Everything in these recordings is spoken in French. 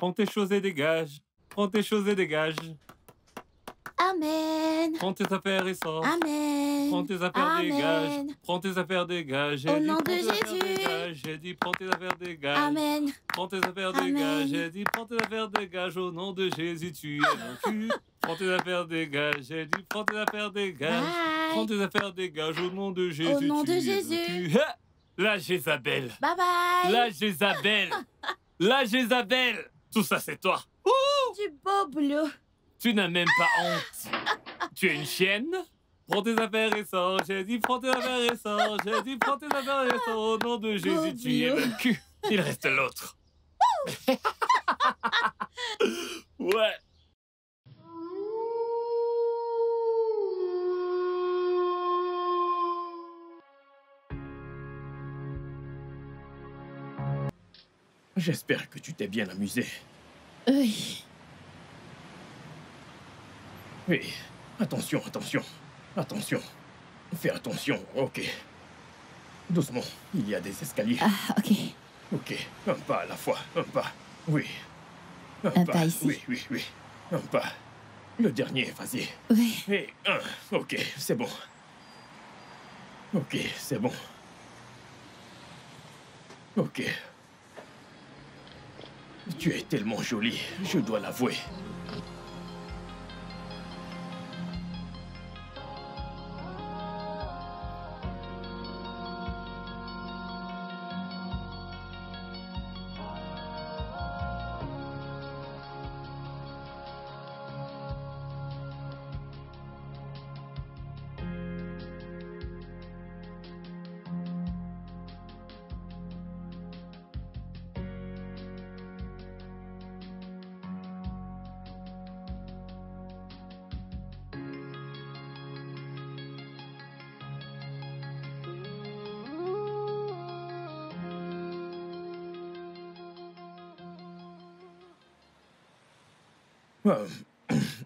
Prends tes choses et dégage. Prends tes choses et dégage. Amen. Prends tes affaires et sors. Amen. Prends tes affaires, Amen. dégage. Prends tes affaires, dégage. Au nom de Jésus. J'ai dit, prends tes affaires, dégage. Amen. Prends tes affaires, Amen. dégage. J'ai dit, prends tes affaires, dégage. Au nom de Jésus, tu es vaincu. Prends tes affaires, dégage. J'ai dit, prends tes affaires, dégage. Bye. Prends tes affaires, dégage. Au nom de Jésus, Au nom tu de es Jésus. vaincu. Ha! La Jézabel. Bye bye. La Jézabel. La Jézabel. Tout ça, c'est toi. Du beau boulot. Tu n'as même pas honte. Tu es une chienne. Prends tes affaires et sors. J'ai dit, prends tes affaires et sors. J'ai dit, prends tes affaires et sors. Au nom de Jésus, tu es vaincu. Il reste l'autre. Ouais. J'espère que tu t'es bien amusé. Oui. Oui, attention, attention, attention. Fais attention, ok. Doucement, il y a des escaliers. Ah, ok. Ok, un pas à la fois, un pas. Oui. Un pas ici. Oui, oui, oui. Un pas. Le dernier, vas-y. Oui. Et un. Ok, c'est bon. Ok, c'est bon. Ok. Tu es tellement jolie, je dois l'avouer.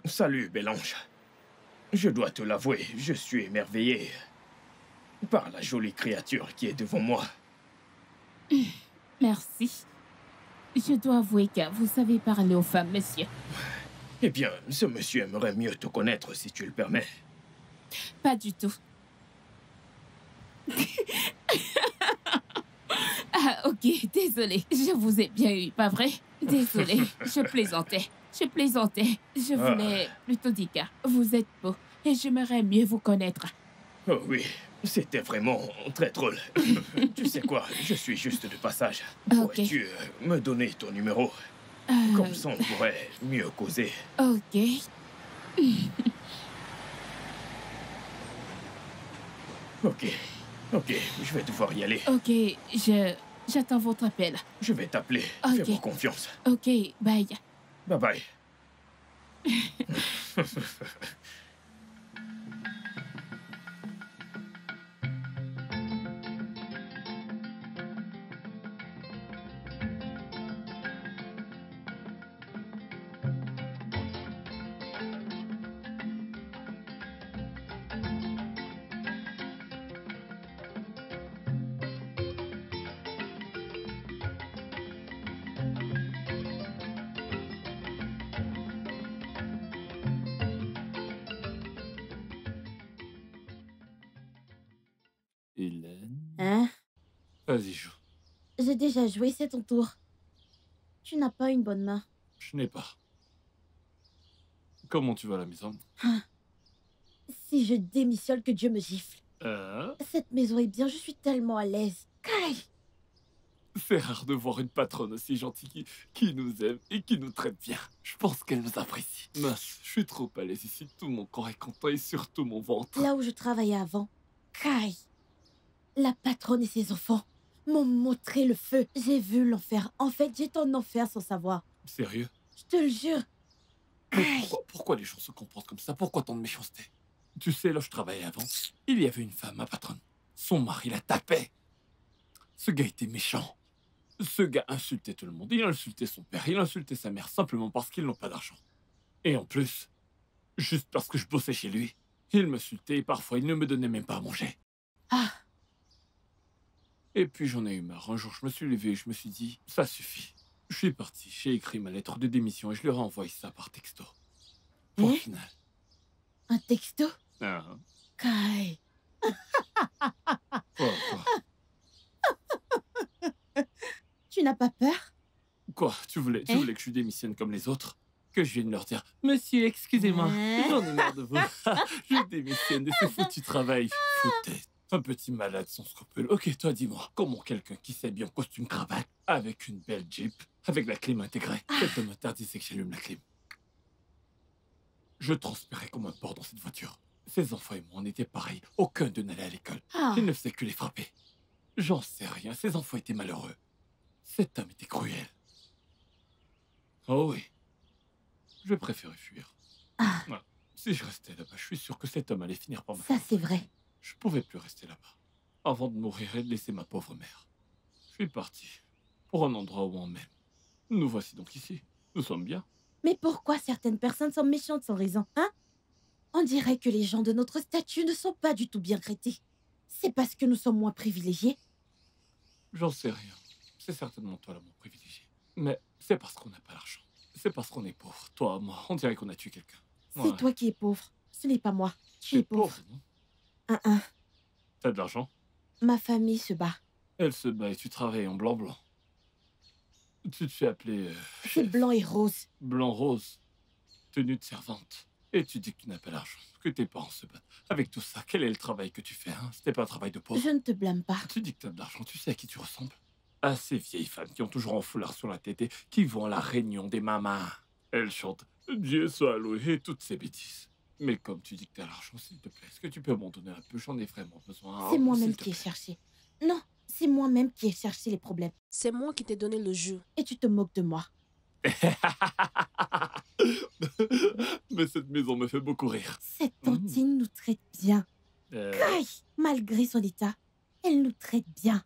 Salut, Bélange. Je dois te l'avouer, je suis émerveillé par la jolie créature qui est devant moi. Merci. Je dois avouer que vous savez parler aux femmes, monsieur. Eh bien, ce monsieur aimerait mieux te connaître si tu le permets. Pas du tout. Ah, ok, désolé. Je vous ai bien eu, pas vrai? Désolé, je plaisantais. Je plaisantais. Je voulais plutôt dire que vous êtes beau et j'aimerais mieux vous connaître. Oh oui, c'était vraiment très drôle. Tu sais quoi, je suis juste de passage. Pourrais-tu me donner ton numéro? Comme ça, on pourrait mieux causer. Ok. Ok, je vais devoir y aller. Ok, j'attends votre appel. Je vais t'appeler. Ok. Fais-moi confiance. Ok, bye. Bye bye. Hélène. Hein? Vas-y, joue. J'ai déjà joué, c'est ton tour. Tu n'as pas une bonne main. Je n'ai pas. Comment tu vas à la maison? Si je démissionne, que Dieu me gifle. Hein? Cette maison est bien, je suis tellement à l'aise. Kai! C'est rare de voir une patronne aussi gentille qui nous aime et qui nous traite bien. Je pense qu'elle nous apprécie. Mince, je suis trop à l'aise ici. Tout mon corps est content et surtout mon ventre. Là où je travaillais avant, Kai, la patronne et ses enfants m'ont montré le feu. J'ai vu l'enfer. En fait, j'étais en enfer sans savoir. Sérieux? Je te le jure. Mais pourquoi les gens se comportent comme ça? Pourquoi tant de méchanceté? Tu sais, là où je travaillais avant, il y avait une femme, ma patronne. Son mari la tapait. Ce gars était méchant. Ce gars insultait tout le monde. Il insultait son père, il insultait sa mère, simplement parce qu'ils n'ont pas d'argent. Et en plus, juste parce que je bossais chez lui, il m'insultait et parfois il ne me donnait même pas à manger. Ah. Et puis j'en ai eu marre. Un jour, je me suis levé et je me suis dit, ça suffit. Je suis parti, j'ai écrit ma lettre de démission et je leur ai envoyé ça par texto. Point final. Un texto? Ah. Kai. Quoi? Tu n'as pas peur? Quoi? Tu voulais que je démissionne comme les autres? Que je vienne leur dire, monsieur, excusez-moi, j'en ai marre de vous. Je démissionne de ce foutu travail. Foutaise. Un petit malade sans scrupule. Ok, toi, dis-moi, comment quelqu'un qui s'habille en costume cravate, avec une belle Jeep, avec la clim intégrée, cette m'interdisait que j'allume la clim. Je transpirais comme un porc dans cette voiture. Ces enfants et moi, on était pareils. Aucun d'eux n'allait à l'école. Il ne faisait que les frapper. J'en sais rien, ces enfants étaient malheureux. Cet homme était cruel. Oh oui. Je préférais fuir. Ouais. Si je restais là-bas, je suis sûr que cet homme allait finir par me Ça, c'est vrai. Je pouvais plus rester là-bas. Avant de mourir et de laisser ma pauvre mère. Je suis parti. Pour un endroit où on m'aime. Nous voici donc ici. Nous sommes bien. Mais pourquoi certaines personnes sont méchantes sans raison, hein? On dirait que les gens de notre statut ne sont pas du tout bien traités. C'est parce que nous sommes moins privilégiés? J'en sais rien. C'est certainement toi l'amour privilégié. Mais c'est parce qu'on n'a pas l'argent. C'est parce qu'on est pauvre. Toi, moi, on dirait qu'on a tué quelqu'un. C'est toi qui es pauvre. Ce n'est pas moi. Tu es pauvre. Non? T'as de l'argent? Ma famille se bat. Elle se bat et tu travailles en blanc-blanc. Tu te fais appeler... C'est blanc et rose. Blanc-rose. Tenue de servante. Et tu dis que tu n'as pas l'argent, que tes parents se battent. Avec tout ça, quel est le travail que tu fais, hein? C'était pas un travail de pauvre. Je ne te blâme pas. Tu dis que tu as de l'argent, tu sais à qui tu ressembles? À ces vieilles femmes qui ont toujours un foulard sur la tête et qui vont à la réunion des mamas. Elles chantent « Dieu soit loué » et toutes ces bêtises. Mais comme tu dis que tu as l'argent, s'il te plaît, est-ce que tu peux m'en donner un peu? J'en ai vraiment besoin. C'est moi-même qui ai cherché. Non, c'est moi-même qui ai cherché les problèmes. C'est moi qui t'ai donné le jeu. Et tu te moques de moi. Mais cette maison me fait beaucoup rire. Cette tantine nous traite bien. Kai, malgré son état, elle nous traite bien.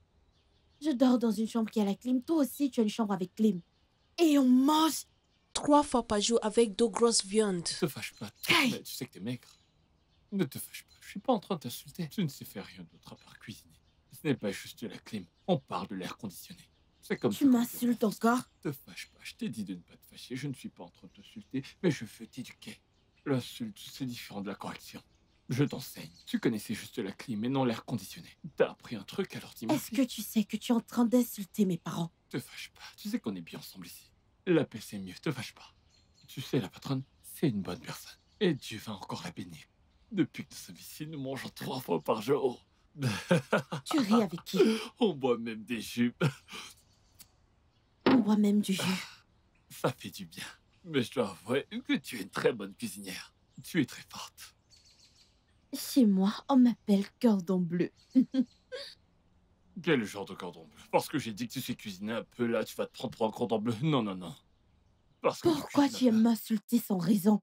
Je dors dans une chambre qui a la clim. Toi aussi, tu as une chambre avec clim. Et on mange 3 fois par jour avec d'eau grosse viande. Ne te fâche pas. Mais tu sais que t'es maigre. Ne te fâche pas. Je suis pas en train de t'insulter. Tu ne sais faire rien d'autre à part cuisiner. Ce n'est pas juste de la clim. On parle de l'air conditionné. C'est comme tu m'insultes encore? Ne te fâche pas. Je t'ai dit de ne pas te fâcher. Je ne suis pas en train de t'insulter, mais je veux t'éduquer. L'insulte, c'est différent de la correction. Je t'enseigne. Tu connaissais juste la clim et non l'air conditionné. T'as appris un truc, alors dis-moi. Est-ce que tu sais que tu es en train d'insulter mes parents? Te fâche pas. Tu sais qu'on est bien ensemble ici. La paix, c'est mieux. Te fâche pas. Tu sais, la patronne, c'est une bonne personne. Et Dieu va encore la bénir. Depuis que nous sommes ici, nous mangeons 3 fois par jour. Tu ris avec qui? On boit même des jus. On boit même du jus. Ça fait du bien. Mais je dois avouer que tu es une très bonne cuisinière. Tu es très forte. Chez moi, on m'appelle cordon bleu. Quel genre de cordon bleu? Parce que j'ai dit que tu sais cuisiner un peu, là, tu vas te prendre pour un cordon bleu. Non, non, non. Parce que pourquoi tu aimes m'insulter sans raison?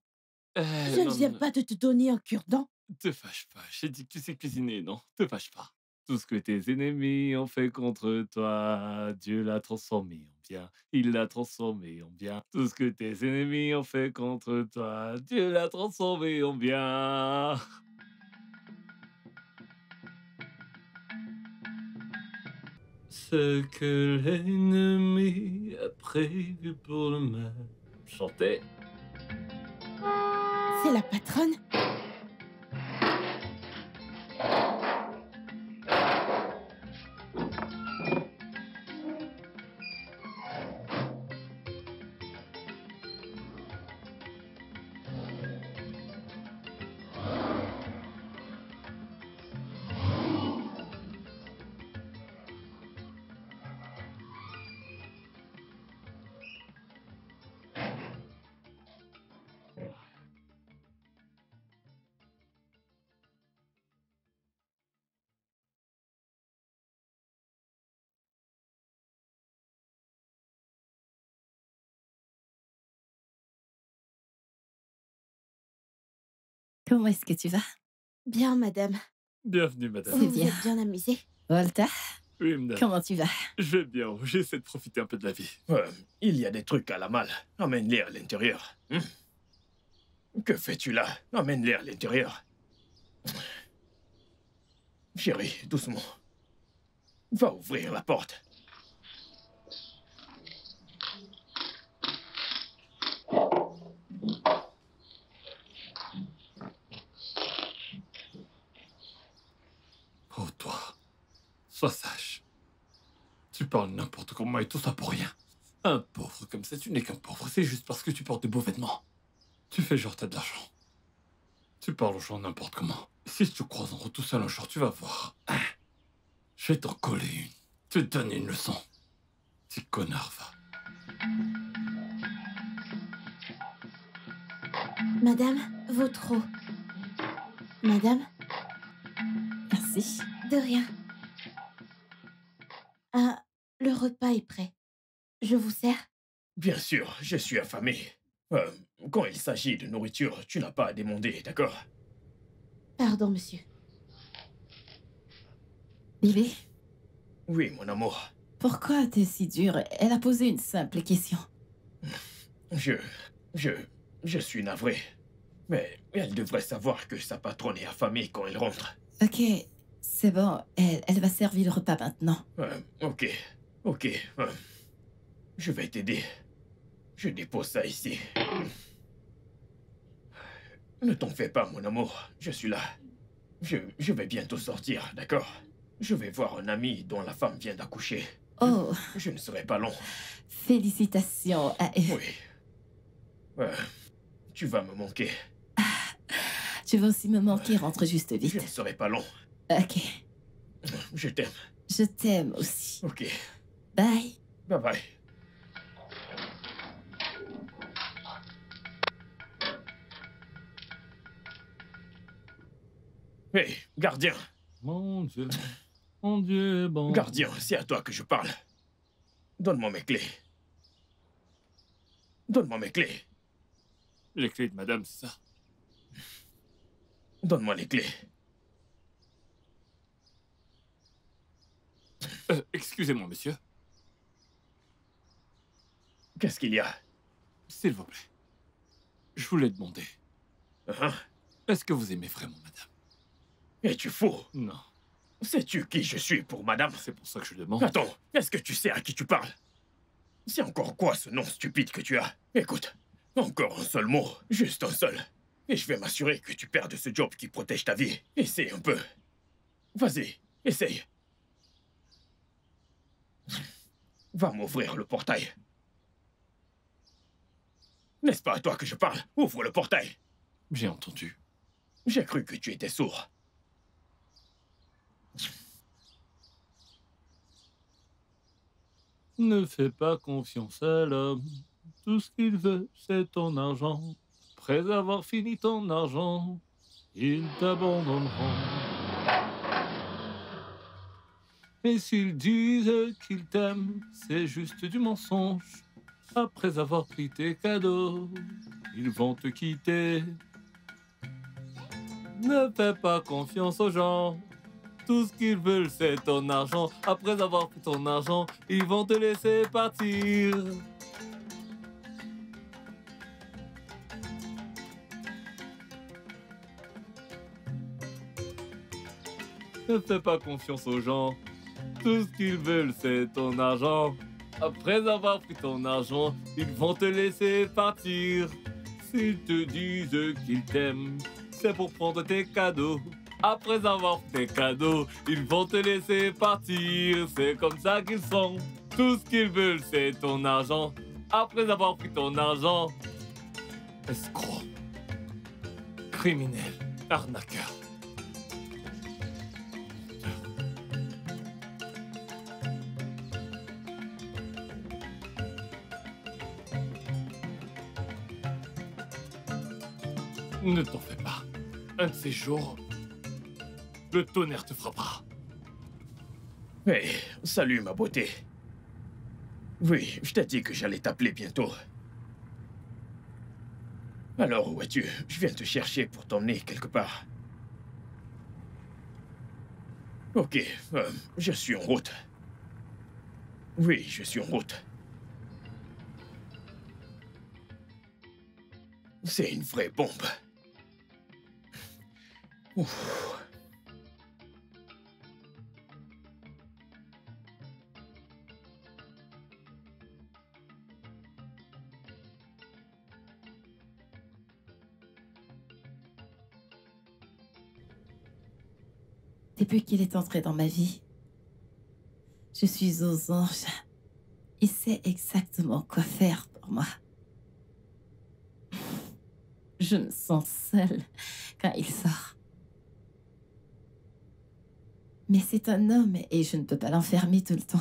Je ne viens pas de te donner un cure-dent. Te fâche pas. J'ai dit que tu sais cuisiner, non? Te fâche pas. Tout ce que tes ennemis ont fait contre toi, Dieu l'a transformé en bien. Il l'a transformé en bien. Tout ce que tes ennemis ont fait contre toi, Dieu l'a transformé en bien. Ce que l'ennemi a prévu pour le mal. Chantez. C'est la patronne? Comment est-ce que tu vas? Bien, madame. Bienvenue, madame. Vous êtes bien amusée? Walter, Oui, madame. comment tu vas? Je vais bien, j'essaie de profiter un peu de la vie. Il y a des trucs à la malle. Emmène-les à l'intérieur. Que fais-tu là? Emmène-les à l'intérieur. Chérie, doucement. Va ouvrir la porte. Sois sage. Tu parles n'importe comment et tout ça pour rien. Un pauvre comme ça, tu n'es qu'un pauvre. C'est juste parce que tu portes de beaux vêtements. Tu fais genre t'as de l'argent. Tu parles aux gens n'importe comment. Si je te croise en route tout seul un jour, tu vas voir. Je vais t'en coller une. Te donner une leçon. Petit connard, va. Madame, votre eau. Madame, Merci. de rien. Ah, le repas est prêt. Je vous sers? Bien sûr, je suis affamé. Quand il s'agit de nourriture, tu n'as pas à demander, d'accord? Pardon, monsieur. Bébé, Oui, mon amour. pourquoi t'es si dure? Elle a posé une simple question. Je suis navré. Mais elle devrait savoir que sa patronne est affamée quand elle rentre. Ok, c'est bon. Elle va servir le repas maintenant. Ok. Je vais t'aider. Je dépose ça ici. Ne t'en fais pas, mon amour. Je suis là. Je vais bientôt sortir, d'accord? Je vais voir un ami dont la femme vient d'accoucher. Oh, Je ne serai pas long. félicitations à eux. Oui. Tu vas me manquer. Tu vas aussi me manquer, rentre juste Je ne vite. serai pas long. Ok, Je t'aime. je t'aime aussi. Ok. Bye. Bye bye. Hé, gardien. Mon Dieu est bon. Gardien, c'est à toi que je parle. Donne-moi mes clés. Donne-moi mes clés. Les clés de madame, c'est ça? Donne-moi les clés. Excusez-moi, monsieur. Qu'est-ce qu'il y a? S'il vous plaît. Je voulais demander. Hein? Est-ce que vous aimez vraiment madame? Es-tu fou? Non. Sais-tu qui je suis pour madame? C'est pour ça que je demande. Attends, est-ce que tu sais à qui tu parles? C'est encore quoi ce nom stupide que tu as? Écoute, encore un seul mot, juste un seul. Et je vais m'assurer que tu perdes ce job qui protège ta vie. Essaye un peu. Vas-y, essaye. Va m'ouvrir le portail. N'est-ce pas à toi que je parle? Ouvre le portail. J'ai entendu. J'ai cru que tu étais sourd. Ne fais pas confiance à l'homme. Tout ce qu'il veut, c'est ton argent. Après avoir fini ton argent, ils t'abandonneront. Et s'ils disent qu'ils t'aiment, c'est juste du mensonge. Après avoir pris tes cadeaux, ils vont te quitter. Ne fais pas confiance aux gens. Tout ce qu'ils veulent, c'est ton argent. Après avoir pris ton argent, ils vont te laisser partir. Ne fais pas confiance aux gens. Tout ce qu'ils veulent, c'est ton argent. Après avoir pris ton argent, ils vont te laisser partir. S'ils te disent qu'ils t'aiment, c'est pour prendre tes cadeaux. Après avoir pris tes cadeaux, ils vont te laisser partir. C'est comme ça qu'ils sont. Tout ce qu'ils veulent, c'est ton argent. Après avoir pris ton argent, escroc, criminel, arnaqueur. Ne t'en fais pas. Un de ces jours, le tonnerre te frappera. Hey, salut ma beauté. Oui, je t'ai dit que j'allais t'appeler bientôt. Alors, où es-tu? Je viens te chercher pour t'emmener quelque part. Ok, je suis en route. Oui, je suis en route. C'est une vraie bombe. Ouf. Depuis qu'il est entré dans ma vie, Je suis aux anges. Il sait exactement quoi faire pour moi. Je me sens seule quand il sort. Mais c'est un homme et je ne peux pas l'enfermer tout le temps.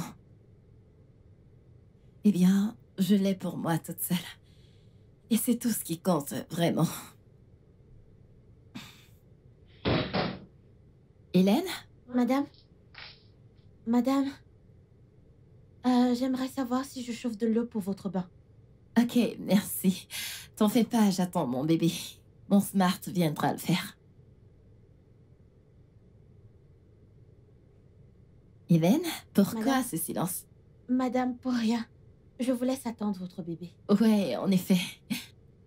Eh bien, je l'ai pour moi toute seule. Et c'est tout ce qui compte, vraiment. Hélène? Madame? Madame? J'aimerais savoir si je chauffe de l'eau pour votre bain. Ok, merci. T'en fais pas, j'attends mon bébé. Mon smart viendra le faire. Hélène, pourquoi Madame? ce silence? Madame, pour rien. Je vous laisse attendre votre bébé. Ouais, en effet.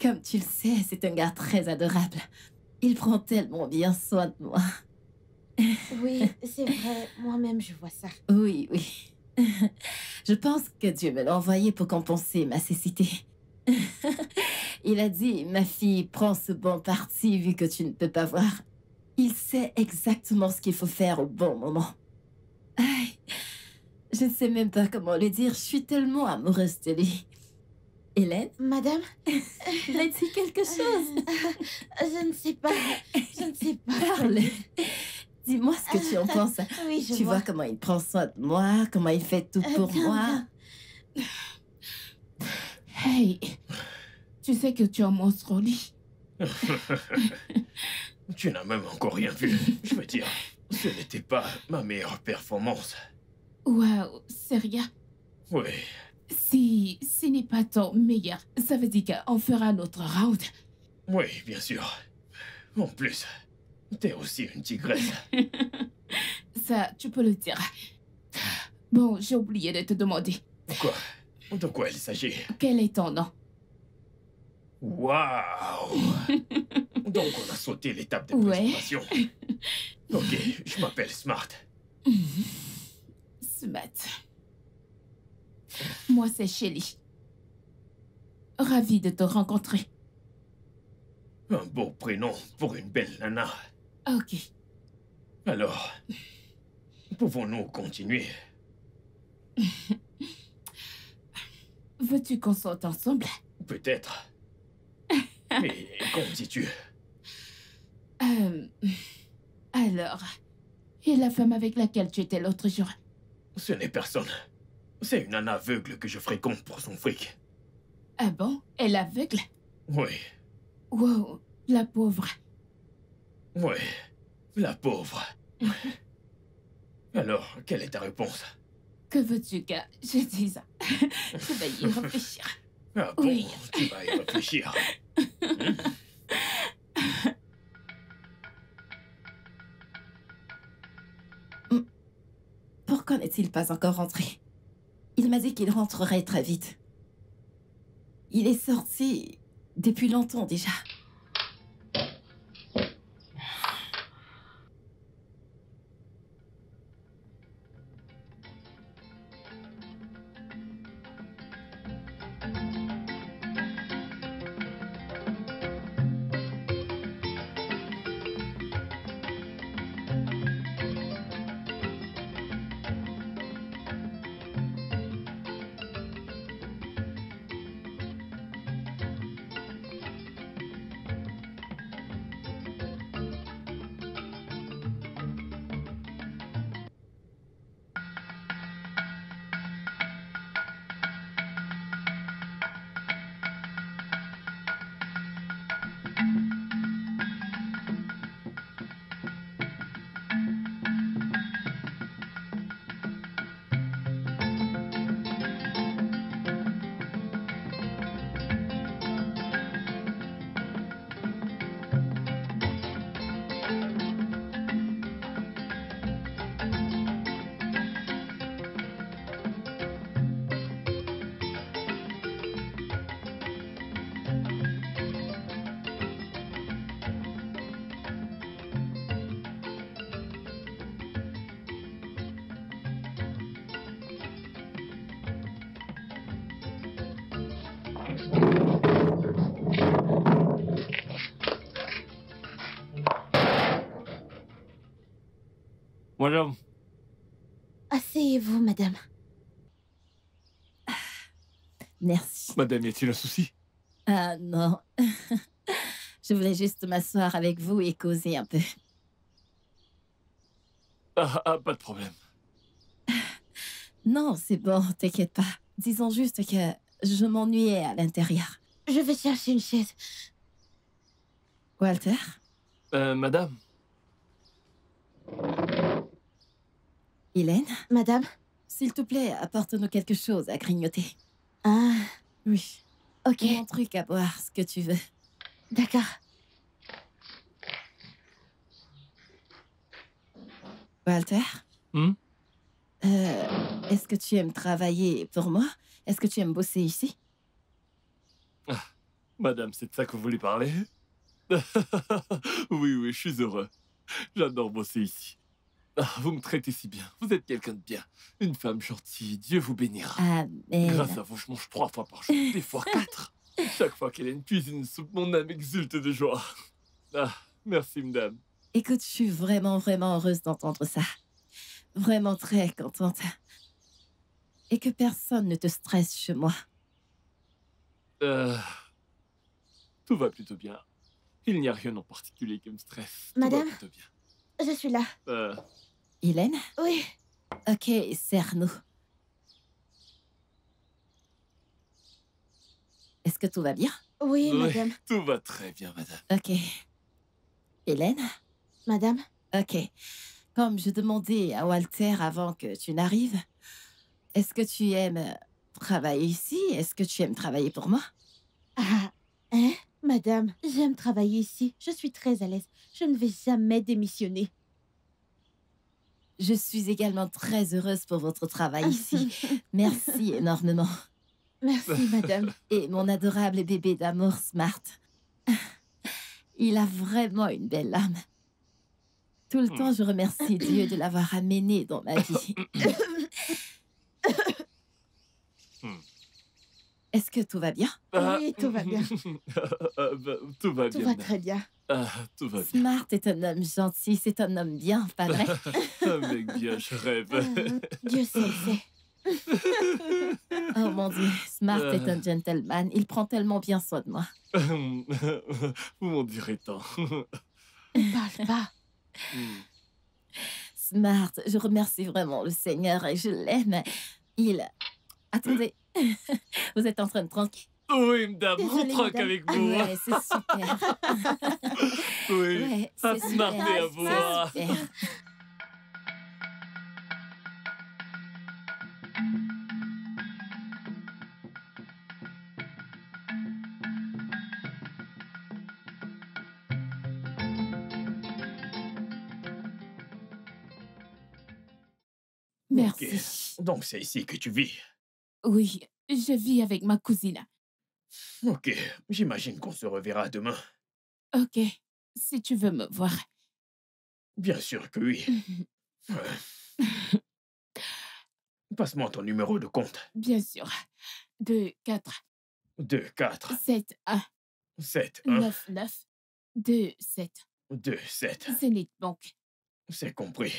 Comme tu le sais, c'est un gars très adorable. Il prend tellement bien soin de moi. Oui, c'est vrai. Moi-même, je vois ça. Oui, oui. Je pense que Dieu me l'a envoyé pour compenser ma cécité. Il a dit, ma fille, prends ce bon parti vu que tu ne peux pas voir. Il sait exactement ce qu'il faut faire au bon moment. Aïe, je ne sais même pas comment le dire, je suis tellement amoureuse de lui. Hélène? Madame? Il a dit quelque chose. Je ne sais pas. Je ne sais pas. Parle. Dis-moi ce que tu en penses. Oui, je Tu vois comment il prend soin de moi, comment il fait tout pour bien, moi. bien. Hey, tu sais que tu es un monstre au lit. Tu n'as même encore rien vu. Je veux dire, ce n'était pas ma meilleure performance. Waouh, sérieux? Oui, Si ce n'est pas ton meilleur, ça veut dire qu'on fera notre round. oui, bien sûr. En plus, t'es aussi une tigresse. Ça, tu peux le dire. Bon, j'ai oublié de te demander. Quoi? De quoi il s'agit? Quel est ton nom? Waouh! Donc on a sauté l'étape de Ouais. présentation. Ok, je m'appelle Smart. Smart. Moi, c'est Shelly. Ravie de te rencontrer. Un beau prénom pour une belle nana. Ok. Alors, pouvons-nous continuer? Veux-tu qu'on sorte ensemble? Peut-être. Mais qu'en dis-tu? Alors, et la femme avec laquelle tu étais l'autre jour? Ce n'est personne. C'est une nana aveugle que je fréquente pour son fric. Ah bon? Elle est aveugle? Oui, Wow, la pauvre. oui, la pauvre. Alors, quelle est ta réponse? Que veux-tu que je dise? Je vais y réfléchir. Ah bon, Oui. tu vas y réfléchir. Pourquoi n'est-il pas encore rentré? Il m'a dit qu'il rentrerait très vite. Il est sorti depuis longtemps déjà. Madame, Ah, Asseyez-vous, madame. Merci. Madame, y a-t-il un souci? Ah non. Je voulais juste m'asseoir avec vous et causer un peu. Pas de problème. Non, c'est bon, t'inquiète pas. Disons juste que je m'ennuyais à l'intérieur. Je vais chercher une chaise. Walter? Madame? Hélène? Madame? S'il te plaît, apporte-nous quelque chose à grignoter. Ah, Oui. ok. Un truc à boire, ce que tu veux. D'accord. Walter? Hmm? Est-ce que tu aimes travailler pour moi? Est-ce que tu aimes bosser ici? Madame, c'est de ça que vous voulez parler? Oui, je suis heureux. J'adore bosser ici. Vous me traitez si bien. Vous êtes quelqu'un de bien. Une femme gentille. Dieu vous bénira. Amen. Grâce à vous, je mange 3 fois par jour, des fois 4. Chaque fois qu'Hélène cuisine une soupe, mon âme exulte de joie. Merci, madame. Écoute, je suis vraiment, vraiment heureuse d'entendre ça. Vraiment très contente. Et que personne ne te stresse chez moi. Tout va plutôt bien. Il n'y a rien en particulier qui me stresse. Tout Madame? va plutôt bien. Je suis là. Hélène? Oui. Ok, serre-nous. Est-ce que tout va bien? Oui, Oui, madame. tout va très bien, madame. Ok. Hélène? Madame? Ok. Comme je demandais à Walter avant que tu n'arrives, est-ce que tu aimes travailler ici? Est-ce que tu aimes travailler pour moi? Ah, hein? Madame, j'aime travailler ici. Je suis très à l'aise. Je ne vais jamais démissionner. Je suis également très heureuse pour votre travail ici. Merci énormément. Merci, madame. Et mon adorable bébé d'amour Smart. Il a vraiment une belle âme. Tout le temps, je remercie Dieu de l'avoir amené dans ma vie. Est-ce que tout va bien? Oui, tout va bien. Tout va Tout bien, va madame. très bien. Tout va bien. Smart est un homme gentil, c'est un homme bien, pas vrai? Un mec bien, je rêve. Dieu sait le fait. Oh mon Dieu, Smart est un gentleman. Il prend tellement bien soin de moi. Vous m'en direz tant. Parle pas. Smart, je remercie vraiment le Seigneur et je l'aime. Il... Attendez, vous êtes en train de tranquille? Oui, madame, on Désolée, troque madame. avec vous. Ouais, c'est super. Oui, Ouais, à c'est Smart super. et à vous. C'est super. Merci. Ok. Donc c'est ici que tu vis. Oui, je vis avec ma cousine. Ok, j'imagine qu'on se reverra demain. Ok, si tu veux me voir. Bien sûr que oui. Passe-moi ton numéro de compte. Bien sûr. 2 4 2 4 7 1 7 1 9 9 2 7 2 7. Zénith Bank. C'est compris.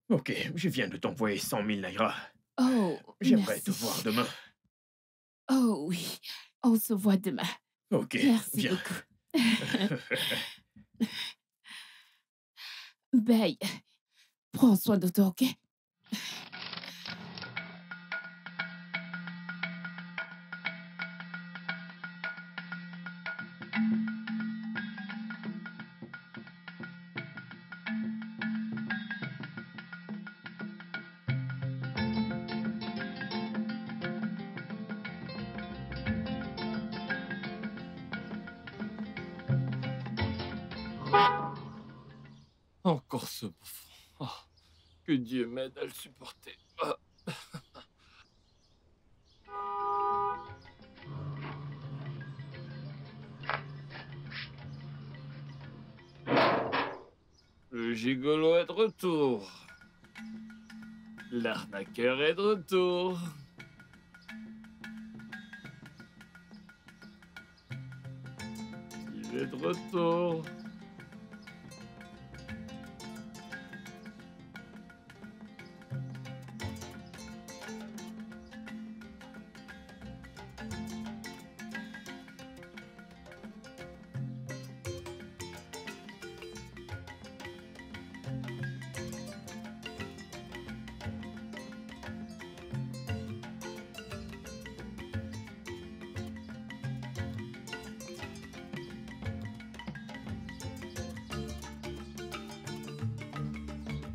Ok, je viens de t'envoyer 100 000 naira. Oh, J'aimerais merci. te voir demain. Oh oui, on se voit demain. Ok, Merci viens. beaucoup. Bye. Prends soin de toi, ok? Encore ce bouffon. Oh, que Dieu m'aide à le supporter. Le gigolo est de retour. L'arnaqueur est de retour. Il est de retour.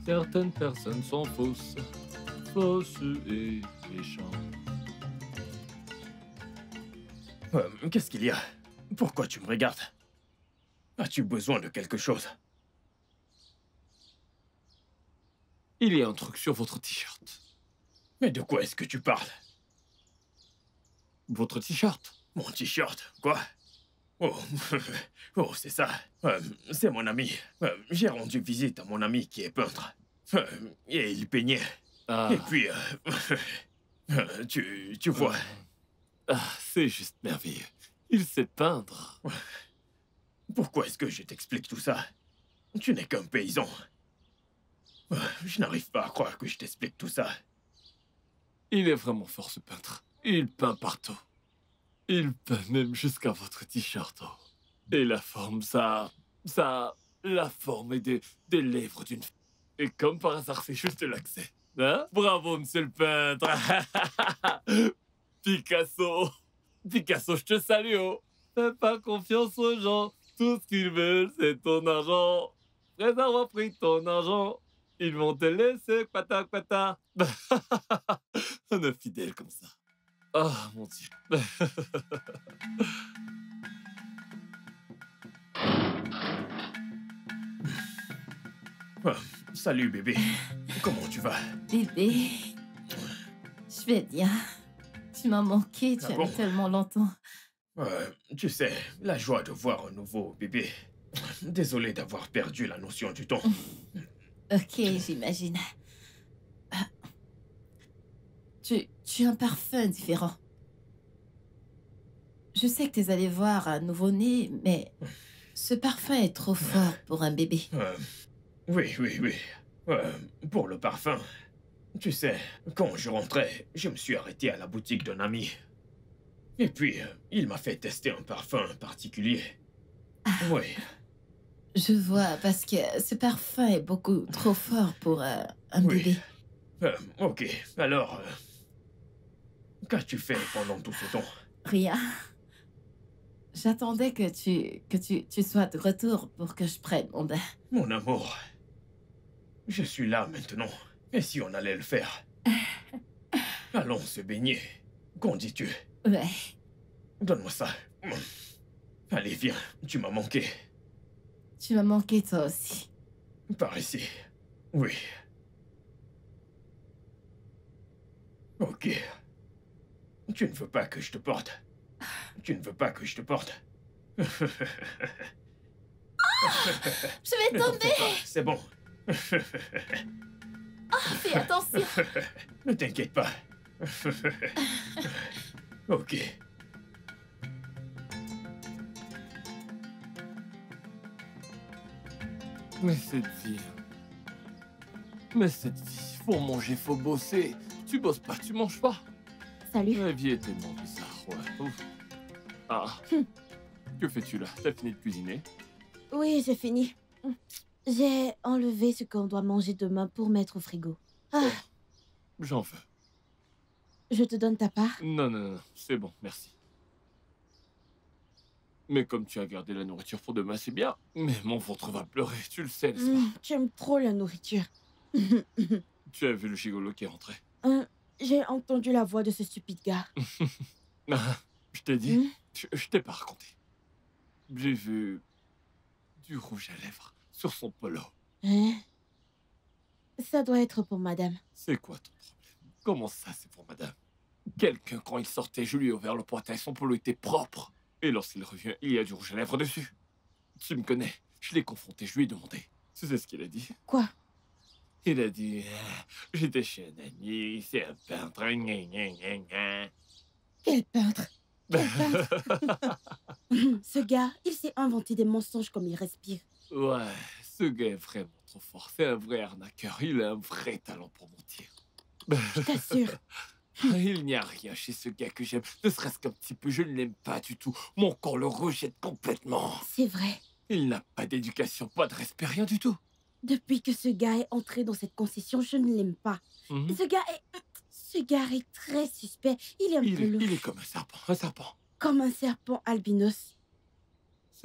Certaines personnes sont fausses, fausses et méchantes. Qu'est-ce qu'il y a? Pourquoi tu me regardes? As-tu besoin de quelque chose? Il y a un truc sur votre t-shirt. Mais de quoi est-ce que tu parles? Votre t-shirt? Mon t-shirt? Quoi? Oh, oh, c'est ça. C'est mon ami. J'ai rendu visite à mon ami qui est peintre. Et il peignait. Ah. Et puis, tu vois. Ah, c'est juste merveilleux. Il sait peindre. Pourquoi est-ce que je t'explique tout ça? Tu n'es qu'un paysan. Je n'arrive pas à croire que je t'explique tout ça. Il est vraiment fort, ce peintre. Il peint partout. Il peint même jusqu'à votre t-shirt. Et la forme, la forme est des lèvres d'une femme. Et comme par hasard, c'est juste l'accès. Hein? Bravo, monsieur le peintre. Picasso. Picasso, je te salue. Oh. Fais pas confiance aux gens. Tout ce qu'ils veulent, c'est ton argent. Après avoir pris ton argent, ils vont te laisser pata. On est fidèle comme ça. Oh, mon Dieu. Salut, bébé. Comment tu vas? Bébé, je vais bien. Tu m'as manqué, tu as mis tellement longtemps. Tu sais, la joie de voir un nouveau bébé. Désolé d'avoir perdu la notion du temps. Ok, j'imagine. Tu as un parfum différent. Je sais que tu es allé voir un nouveau-né, mais ce parfum est trop fort pour un bébé. Oui. Pour le parfum. Tu sais, quand je rentrais, je me suis arrêté à la boutique d'un ami. Et puis, il m'a fait tester un parfum particulier. Oui. Je vois, parce que ce parfum est beaucoup trop fort pour un bébé. Ok, alors... qu'as-tu fait pendant tout ce temps? Rien. J'attendais que tu sois de retour pour que je prenne mon bain. Mon amour, je suis là maintenant. Et si on allait le faire? Allons se baigner. Qu'en dis-tu? Ouais. Donne-moi ça. Allez, viens, tu m'as manqué. Tu m'as manqué toi aussi. Par ici. Oui. Ok. Tu ne veux pas que je te porte? Tu ne veux pas que je te porte? Je vais tomber! C'est bon. Fais attention! Ne t'inquiète pas. Ok. Mais cette vie... faut manger, faut bosser. Tu bosses pas, tu manges pas. Salut. La vie est tellement bizarre, ouais. Ouf. Ah. Que fais-tu là? T'as fini de cuisiner? Oui, j'ai fini. J'ai enlevé ce qu'on doit manger demain pour mettre au frigo. Ah. J'en veux. Je te donne ta part? Non, c'est bon, merci. Mais comme tu as gardé la nourriture pour demain, c'est bien. Mais mon ventre va pleurer, tu le sais, n'est-ce pas? Tu aimes trop la nourriture. Tu as vu le gigolo qui est rentré? J'ai entendu la voix de ce stupide gars. Je t'ai dit, je t'ai pas raconté. J'ai vu du rouge à lèvres sur son polo. Hein? Ça doit être pour madame. C'est quoi ton problème? Comment ça, c'est pour madame? Quelqu'un, quand il sortait, je lui ai ouvert le portail, son polo était propre. Et lorsqu'il revient, il y a du rouge à lèvres dessus. Tu me connais, je l'ai confronté, je lui ai demandé. Tu sais ce qu'il a dit? Quoi? Il a dit, j'étais chez un ami, c'est un peintre. Quel peintre? Quel peintre? Ce gars, il s'est inventé des mensonges comme il respire. Ouais, ce gars est vraiment trop fort. C'est un vrai arnaqueur. Il a un vrai talent pour mentir. Je t'assure. Il n'y a rien chez ce gars que j'aime. Ne serait-ce qu'un petit peu, je ne l'aime pas du tout. Mon corps le rejette complètement. C'est vrai. Il n'a pas d'éducation, pas de respect, rien du tout. Depuis que ce gars est entré dans cette concession, je ne l'aime pas. Ce gars est très suspect. Il est un peu lourd. Il est comme un serpent, Comme un serpent albinos.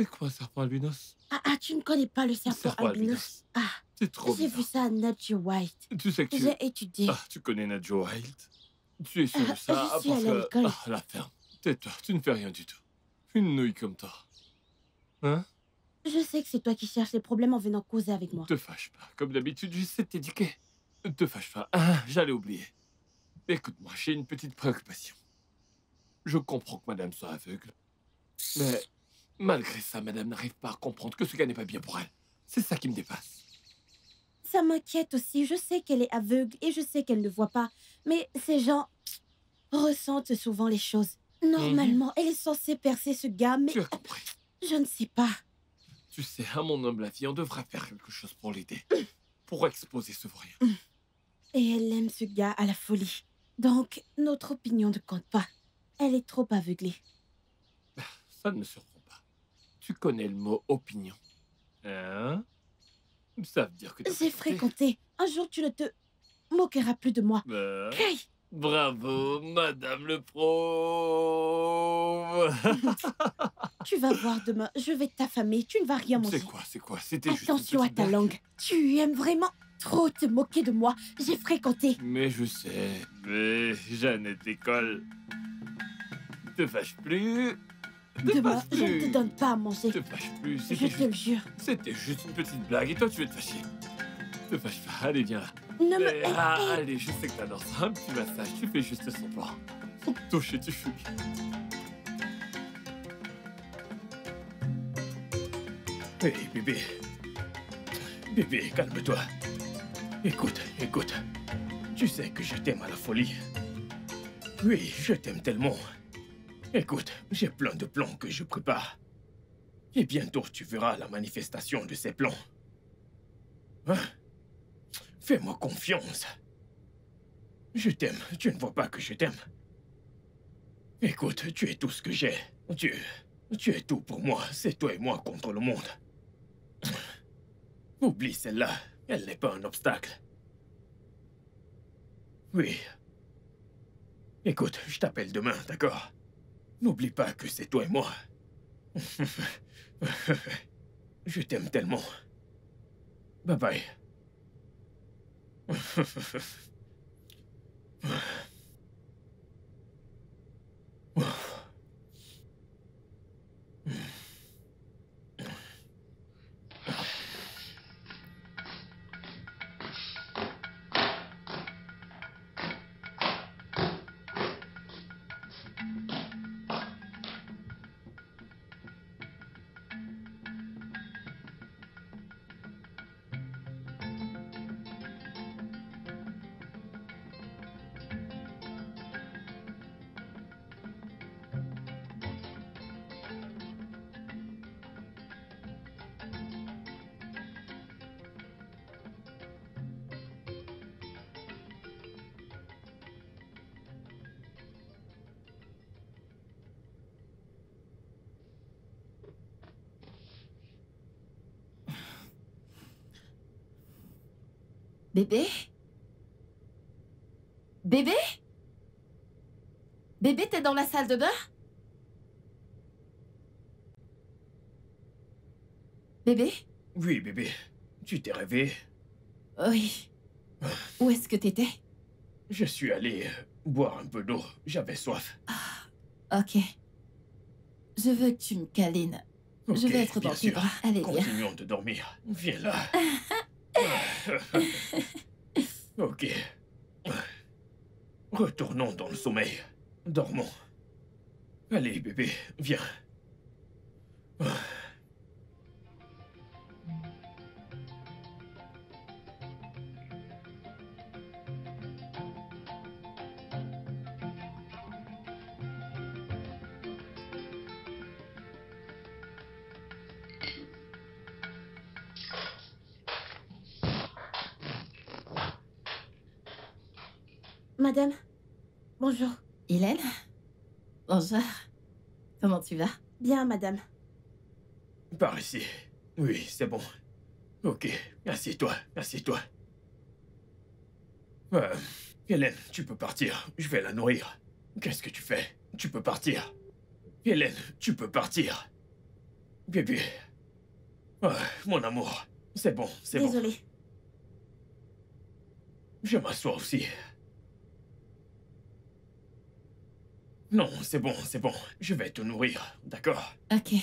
C'est quoi un serpent albinos? Ah, tu ne connais pas le serpent albinos? Ah, c'est trop j'ai vu ça à Nature White. Tu sais que j'ai étudié. Ah, tu connais Nature White? Tu es sûr de ça? Je suis allée à l'école. Ah, la ferme. Tais-toi, tu ne fais rien du tout. Une nouille comme toi. Hein? Je sais que c'est toi qui cherches les problèmes en venant causer avec moi. Te fâche pas. Comme d'habitude, j'essaie de t'éduquer. Te fâche pas. Ah, j'allais oublier. Écoute-moi, j'ai une petite préoccupation. Je comprends que madame soit aveugle. Mais malgré ça, madame n'arrive pas à comprendre que ce gars n'est pas bien pour elle. C'est ça qui me dépasse. Ça m'inquiète aussi. Je sais qu'elle est aveugle et je sais qu'elle ne voit pas. Mais ces gens ressentent souvent les choses. Normalement, elle est censée percer ce gars, mais... Tu as compris. Je ne sais pas. Tu sais, à mon humble avis, on devrait faire quelque chose pour l'aider. Pour exposer ce voyant. Et elle aime ce gars à la folie. Donc, notre opinion ne compte pas. Elle est trop aveuglée. Ça ne me surprend pas. Tu connais le mot opinion. Hein? Ça veut dire que... J'ai fréquenté. Un jour, tu ne te moqueras plus de moi. Hey! Bravo, madame le pro. Tu vas voir demain, je vais t'affamer, tu ne vas rien manger. C'est quoi? C'était juste Attention à ta langue. Tu aimes vraiment trop te moquer de moi. J'ai fréquenté. Mais je sais. Mais Jeannette École. Te fâche plus. Demain, je ne te donne pas à manger. Te fâche plus. Je te le jure. C'était juste une petite blague et toi tu veux te fâcher. Te fâche pas, allez viens là. Ne me... Allez, je sais que t'adores ça, un petit massage, tu fais juste semblant. Faut te toucher, tu fuis. Hé, bébé. Bébé, calme-toi. Écoute. Tu sais que je t'aime à la folie. Oui, je t'aime tellement. Écoute, j'ai plein de plans que je prépare. Et bientôt, tu verras la manifestation de ces plans. Hein? Fais-moi confiance. Je t'aime. Tu ne vois pas que je t'aime. Écoute, tu es tout ce que j'ai. Tu es tout pour moi. C'est toi et moi contre le monde. Oublie celle-là. Elle n'est pas un obstacle. Oui. Écoute, je t'appelle demain, d'accord? N'oublie pas que c'est toi et moi. Je t'aime tellement. Bye bye. Bébé? Bébé? Bébé, t'es dans la salle de bain? Bébé? Oui, bébé. Tu t'es réveillé? Oui. Où est-ce que t'étais? Je suis allé boire un peu d'eau. J'avais soif. Ah, ok. Je veux que tu me câlines. Je vais être dans tes bras. Allez, viens. Continuons de dormir. Viens là. Ok. Retournons dans le sommeil. Dormons. Allez, bébé, viens. Madame, bonjour. Hélène? Bonjour. Comment tu vas? Bien, madame. Par ici. Oui, c'est bon. Ok, assieds-toi, assieds-toi. Hélène, tu peux partir. Je vais la nourrir. Qu'est-ce que tu fais? Tu peux partir. Hélène, tu peux partir. Bébé. Ah, mon amour. C'est bon, c'est bon. Désolée. Je m'assois aussi. Non, c'est bon, c'est bon. Je vais te nourrir, d'accord? Ok.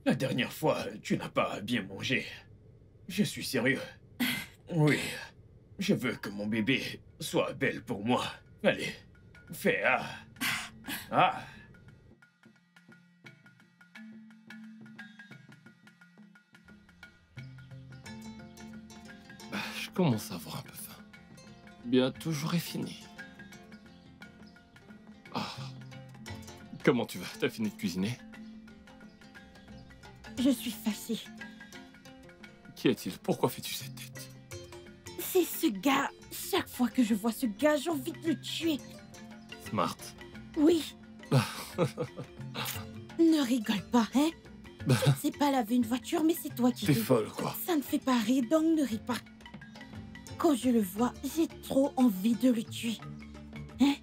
La dernière fois, tu n'as pas bien mangé. Je suis sérieux. Oui. Je veux que mon bébé soit belle pour moi. Allez, fais ah. Ah. Je commence à avoir un peu faim. Bientôt j'aurai fini. Ah. Comment tu vas? T'as fini de cuisiner? Je suis fâchée. Qui est-il? Pourquoi fais-tu cette tête? C'est ce gars. Chaque fois que je vois ce gars, j'ai envie de le tuer. Smart. Oui. Ne rigole pas, hein? Je ne sais pas laver une voiture, mais c'est toi qui T'es ris. folle, quoi. Ça ne fait pas rire, donc ne ris pas. Quand je le vois, j'ai trop envie de le tuer. Hein?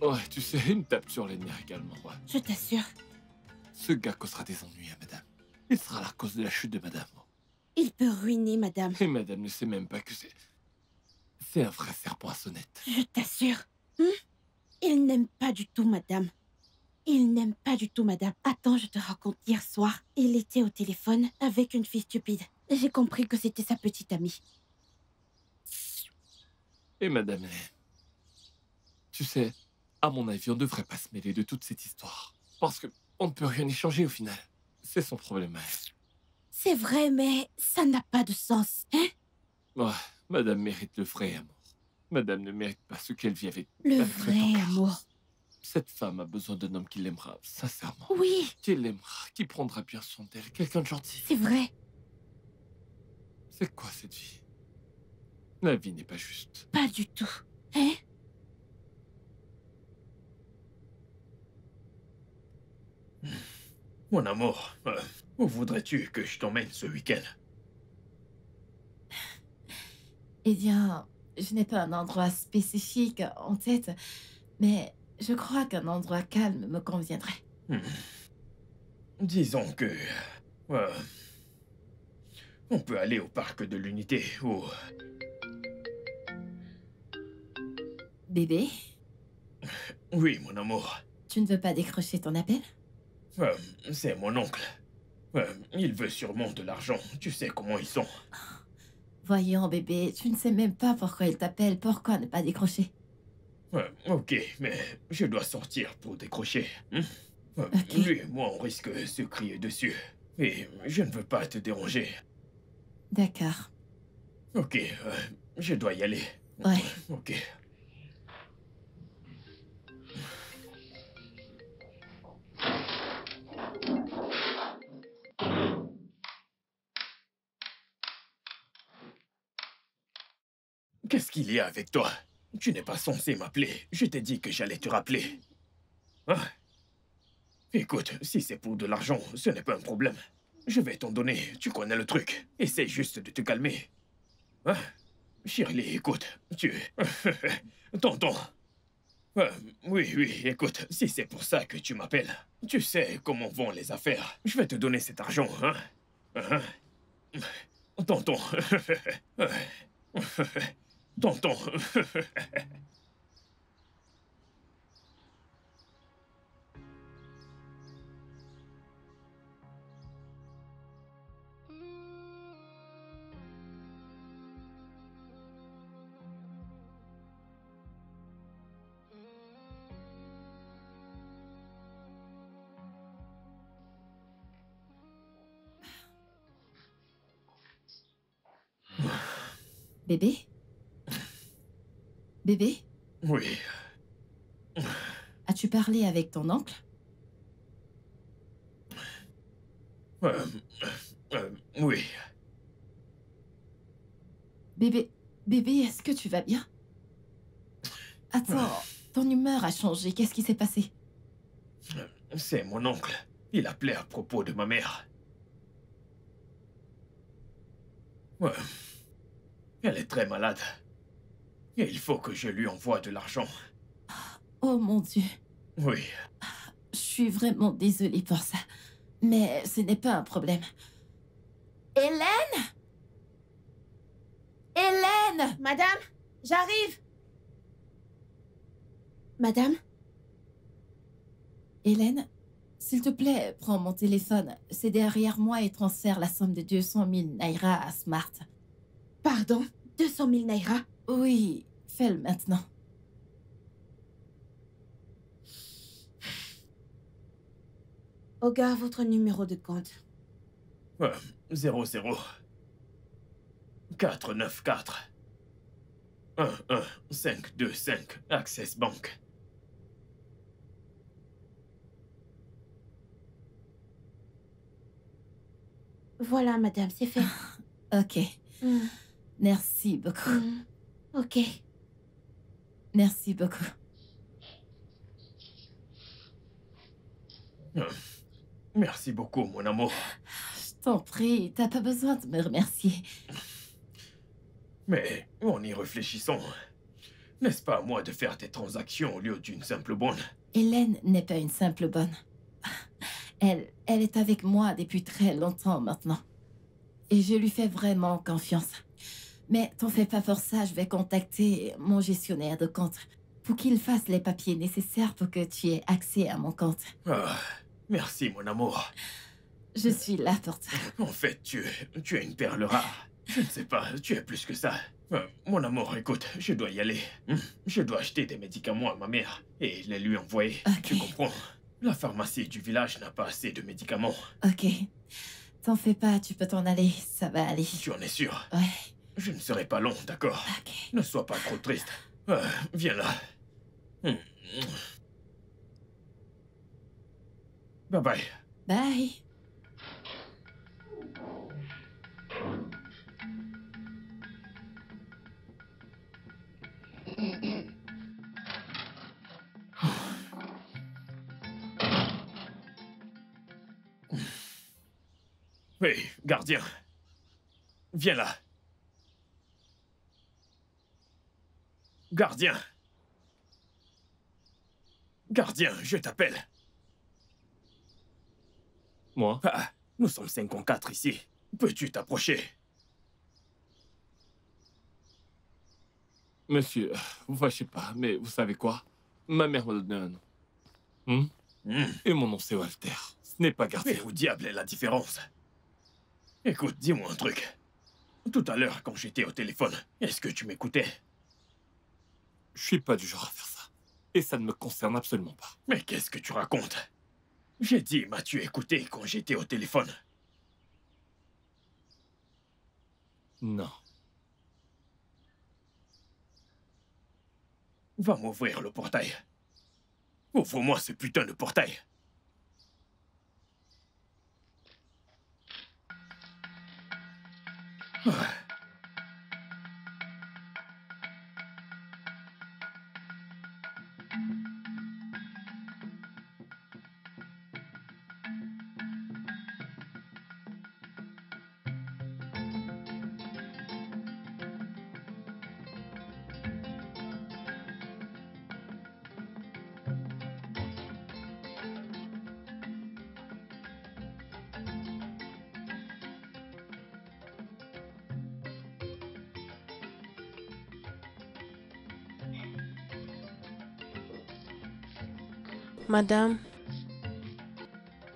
Ouais, tu sais, il me tape sur les nerfs également, ouais. Je t'assure. Ce gars causera des ennuis à madame. Il sera la cause de la chute de madame. Il peut ruiner madame. Et madame ne sait même pas que c'est... C'est un vrai serpent à sonnette. Je t'assure. Il n'aime pas du tout madame. Il n'aime pas du tout madame. Attends, je te raconte. Hier soir, il était au téléphone avec une fille stupide. J'ai compris que c'était sa petite amie. Et madame, tu sais, à mon avis, on ne devrait pas se mêler de toute cette histoire. Parce que on ne peut rien échanger au final. C'est son problème à elle. C'est vrai, mais ça n'a pas de sens, hein? Ouais, madame mérite le vrai amour. Madame ne mérite pas ce qu'elle vit avec... Le avec vrai son cœur. amour. Cette femme a besoin d'un homme qui l'aimera, sincèrement. Oui, Qui l'aimera, qui prendra bien soin d'elle. Quelqu'un de gentil. c'est vrai. C'est quoi cette vie? La vie n'est pas juste. Pas du tout. Hein? Mon amour, où voudrais-tu que je t'emmène ce week-end? Eh bien, je n'ai pas un endroit spécifique en tête, mais je crois qu'un endroit calme me conviendrait. Disons que... on peut aller au parc de l'Unité ou... Bébé, Oui, mon amour. tu ne veux pas décrocher ton appel? C'est mon oncle. Il veut sûrement de l'argent. Tu sais comment ils sont. Voyons, bébé, tu ne sais même pas pourquoi il t'appelle. Pourquoi ne pas décrocher? Ok, mais je dois sortir pour décrocher. Ok. Lui et moi, on risque de se crier dessus. Et je ne veux pas te déranger. D'accord. Ok, je dois y aller. Ouais. Ok. Qu'est-ce qu'il y a avec toi? Tu n'es pas censé m'appeler. Je t'ai dit que j'allais te rappeler. Hein? Écoute, si c'est pour de l'argent, ce n'est pas un problème. Je vais t'en donner, tu connais le truc. Essaye juste de te calmer. Hein? Shirley, écoute, tu... Tonton. Oui, écoute, si c'est pour ça que tu m'appelles, tu sais comment vont les affaires. Je vais te donner cet argent, hein? Tonton. Tonton. Bébé? Bébé? Oui. As-tu parlé avec ton oncle? Oui. Bébé, est-ce que tu vas bien? Attends, ton humeur a changé. Qu'est-ce qui s'est passé? C'est mon oncle. Il appelait à propos de ma mère. Elle est très malade. Et il faut que je lui envoie de l'argent. Oh mon Dieu. Oui. suis vraiment désolée pour ça. Mais ce n'est pas un problème. Hélène? Hélène! Madame, j'arrive. Madame? Hélène, s'il te plaît, prends mon téléphone. C'est derrière moi et transfère la somme de 200 000 naira à Smart. Pardon, 200 000 naira? Oui, fais-le maintenant. Oga, votre numéro de compte. 00 494 11525 Access Bank. Voilà, madame, c'est fait. Ok. Hmm, Merci beaucoup. Ok. Merci beaucoup. Merci beaucoup, mon amour. Je t'en prie, t'as pas besoin de me remercier. Mais en y réfléchissant, n'est-ce pas à moi de faire tes transactions au lieu d'une simple bonne? Hélène n'est pas une simple bonne. Elle est avec moi depuis très longtemps maintenant. Et je lui fais vraiment confiance. Mais t'en fais pas pour ça, je vais contacter mon gestionnaire de compte pour qu'il fasse les papiers nécessaires pour que tu aies accès à mon compte. Ah, merci, mon amour. Je suis là pour toi. En fait, tu es une perle rare. Je ne sais pas, tu es plus que ça. Mon amour, écoute, je dois y aller. Je dois acheter des médicaments à ma mère et les lui envoyer. Ok. Tu comprends? La pharmacie du village n'a pas assez de médicaments. Ok. T'en fais pas, tu peux t'en aller, ça va aller. Tu en es sûr? Ouais, Je ne serai pas long, d'accord? ok. Ne sois pas trop triste. Viens là. Bye bye. Bye. Hey, gardien. Viens là. Gardien. Gardien, je t'appelle. Moi? Ah, nous sommes 5 en 4 ici. Peux-tu t'approcher? Monsieur, vous fâchez pas, mais vous savez quoi? Ma mère m'a donné un nom. Et mon nom c'est Walter. Ce n'est pas gardien. Mais où diable est la différence? Écoute, dis-moi un truc. Tout à l'heure, quand j'étais au téléphone, est-ce que tu m'écoutais? Je suis pas du genre à faire ça. Et ça ne me concerne absolument pas. Mais qu'est-ce que tu racontes? J'ai dit, m'as-tu écouté quand j'étais au téléphone? Non. Va m'ouvrir le portail. Ouvre-moi ce putain de portail. Ah. Madame,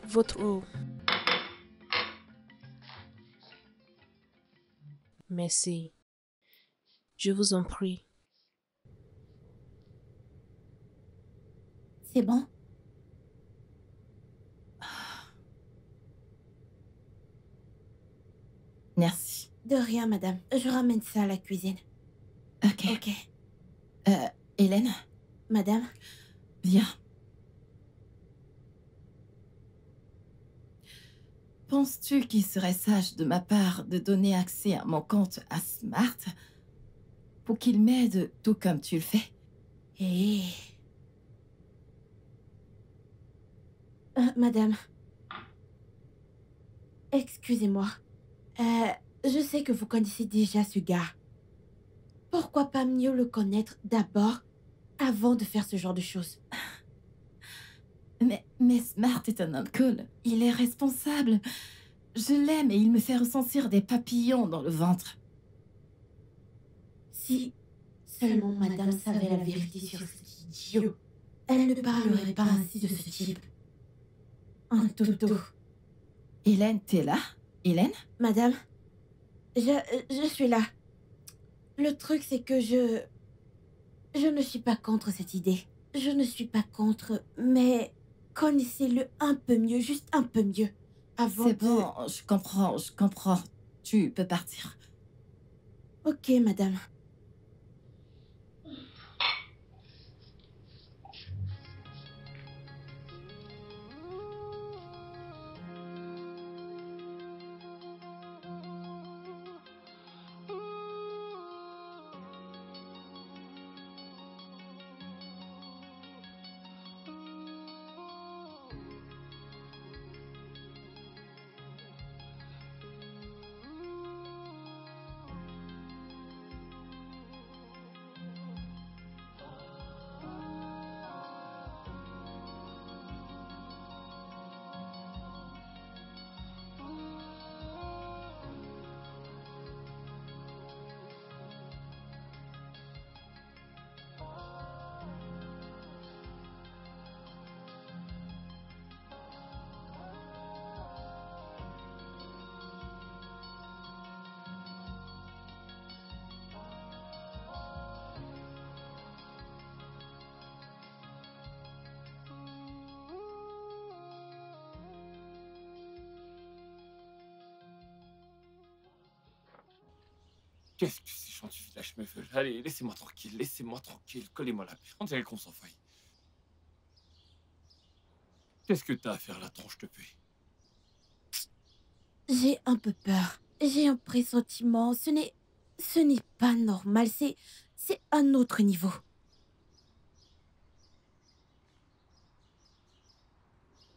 votre eau. Merci. Je vous en prie. C'est bon? Merci. De rien, madame. Je ramène ça à la cuisine. Ok. Ok. Hélène, Madame? viens. Penses-tu qu'il serait sage de ma part de donner accès à mon compte à Smart pour qu'il m'aide tout comme tu le fais? Hé. Madame. Excusez-moi. Je sais que vous connaissez déjà ce gars. Pourquoi pas mieux le connaître d'abord avant de faire ce genre de choses? Mais Mais Smart est un homme cool. Il est responsable. Je l'aime et il me fait ressentir des papillons dans le ventre. Si seulement madame savait la vérité sur cet idiot, elle ne parlerait pas ainsi de ce type. Un toto. Hélène, t'es là? Hélène? Madame, je suis là. Le truc, c'est que je ne suis pas contre cette idée. Je ne suis pas contre, mais connaissez-le un peu mieux, juste un peu mieux. Avant C'est bon, je comprends. Tu peux partir. Ok, madame. Qu'est-ce que ces gens du village me veulent? Allez, laissez-moi tranquille, collez-moi la paix, on dirait qu'on s'en faille. Qu'est-ce que t'as à faire là-dedans, je te paie? J'ai un peu peur. J'ai un pressentiment. Ce n'est pas normal. C'est un autre niveau.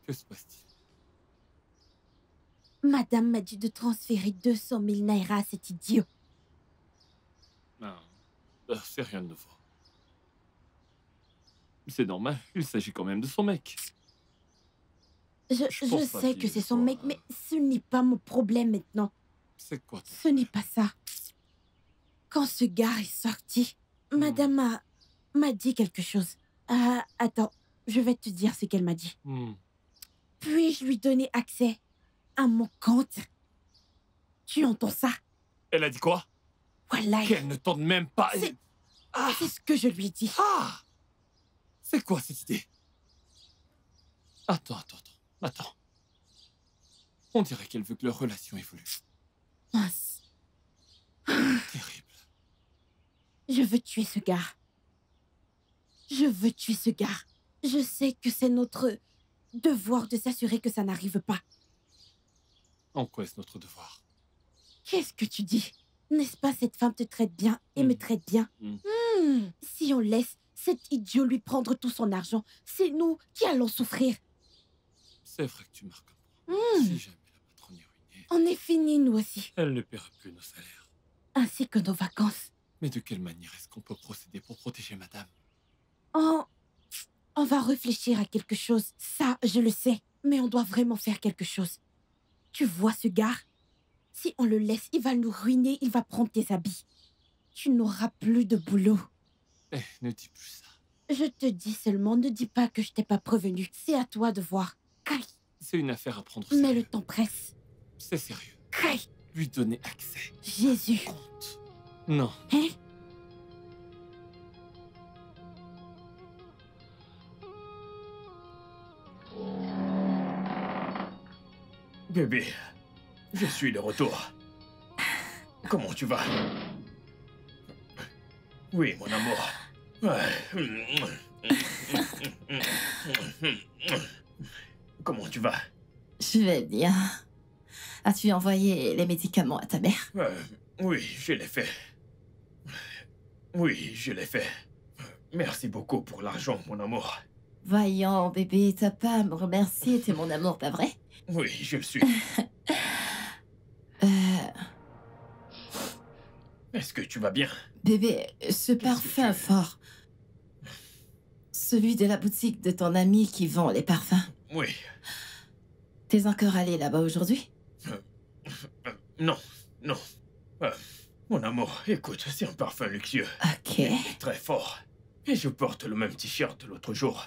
Que se passe-t-il? Madame m'a dit de transférer 200 000 naira à cet idiot. Non, c'est rien de nouveau. C'est normal, il s'agit quand même de son mec. Je pense pas sais qu'il que c'est son soit- mec, mais ce n'est pas mon problème maintenant. C'est quoi ton Ce n'est pas ça. Quand ce gars est sorti, madame m'a dit quelque chose. Ah, attends, je vais te dire ce qu'elle m'a dit. Puis-je lui donner accès à mon compte? Tu entends ça? Elle a dit quoi? Voilà. Qu'elle ne tente même pas... C'est ce que je lui ai dit. Ah! C'est quoi cette idée? Attends. On dirait qu'elle veut que leur relation évolue. Mince. Terrible. Je veux tuer ce gars. Je sais que c'est notre devoir de s'assurer que ça n'arrive pas. En quoi est-ce notre devoir? Qu'est-ce que tu dis? N'est-ce pas cette femme te traite bien et me traite bien? Si on laisse cet idiot lui prendre tout son argent, c'est nous qui allons souffrir. C'est vrai que tu marques un point. Si jamais la patronne est ruinée, On est finis, nous aussi. elle ne paiera plus nos salaires. Ainsi que nos vacances. Mais de quelle manière est-ce qu'on peut procéder pour protéger madame? On va réfléchir à quelque chose. Ça, je le sais. Mais on doit vraiment faire quelque chose. Tu vois ce gars? Si on le laisse, il va nous ruiner, il va prendre tes habits. Tu n'auras plus de boulot. Eh, ne dis plus ça. Je te dis seulement, ne dis pas que je t'ai pas prévenu. C'est à toi de voir. Kai, C'est une affaire à prendre au mais sérieux. le temps presse. C'est sérieux. Kai, Lui donner accès. Jésus. Compte. Non. Hein? Bébé, je suis de retour. Comment tu vas? Oui, mon amour. Comment tu vas? Je vais bien. As-tu envoyé les médicaments à ta mère? Oui, je l'ai fait. Oui, je l'ai fait. Merci beaucoup pour l'argent, mon amour. Voyons, bébé, t'as pas à me remercier, t'es mon amour, pas vrai? Oui, je le suis. Est-ce que tu vas bien? Bébé, ce parfum fort. Celui de la boutique de ton ami qui vend les parfums. Oui. T'es encore allé là-bas aujourd'hui? Non, non. Euh, Mon amour, écoute, c'est un parfum luxueux. Ok. Il est très fort. Et je porte le même t-shirt de l'autre jour.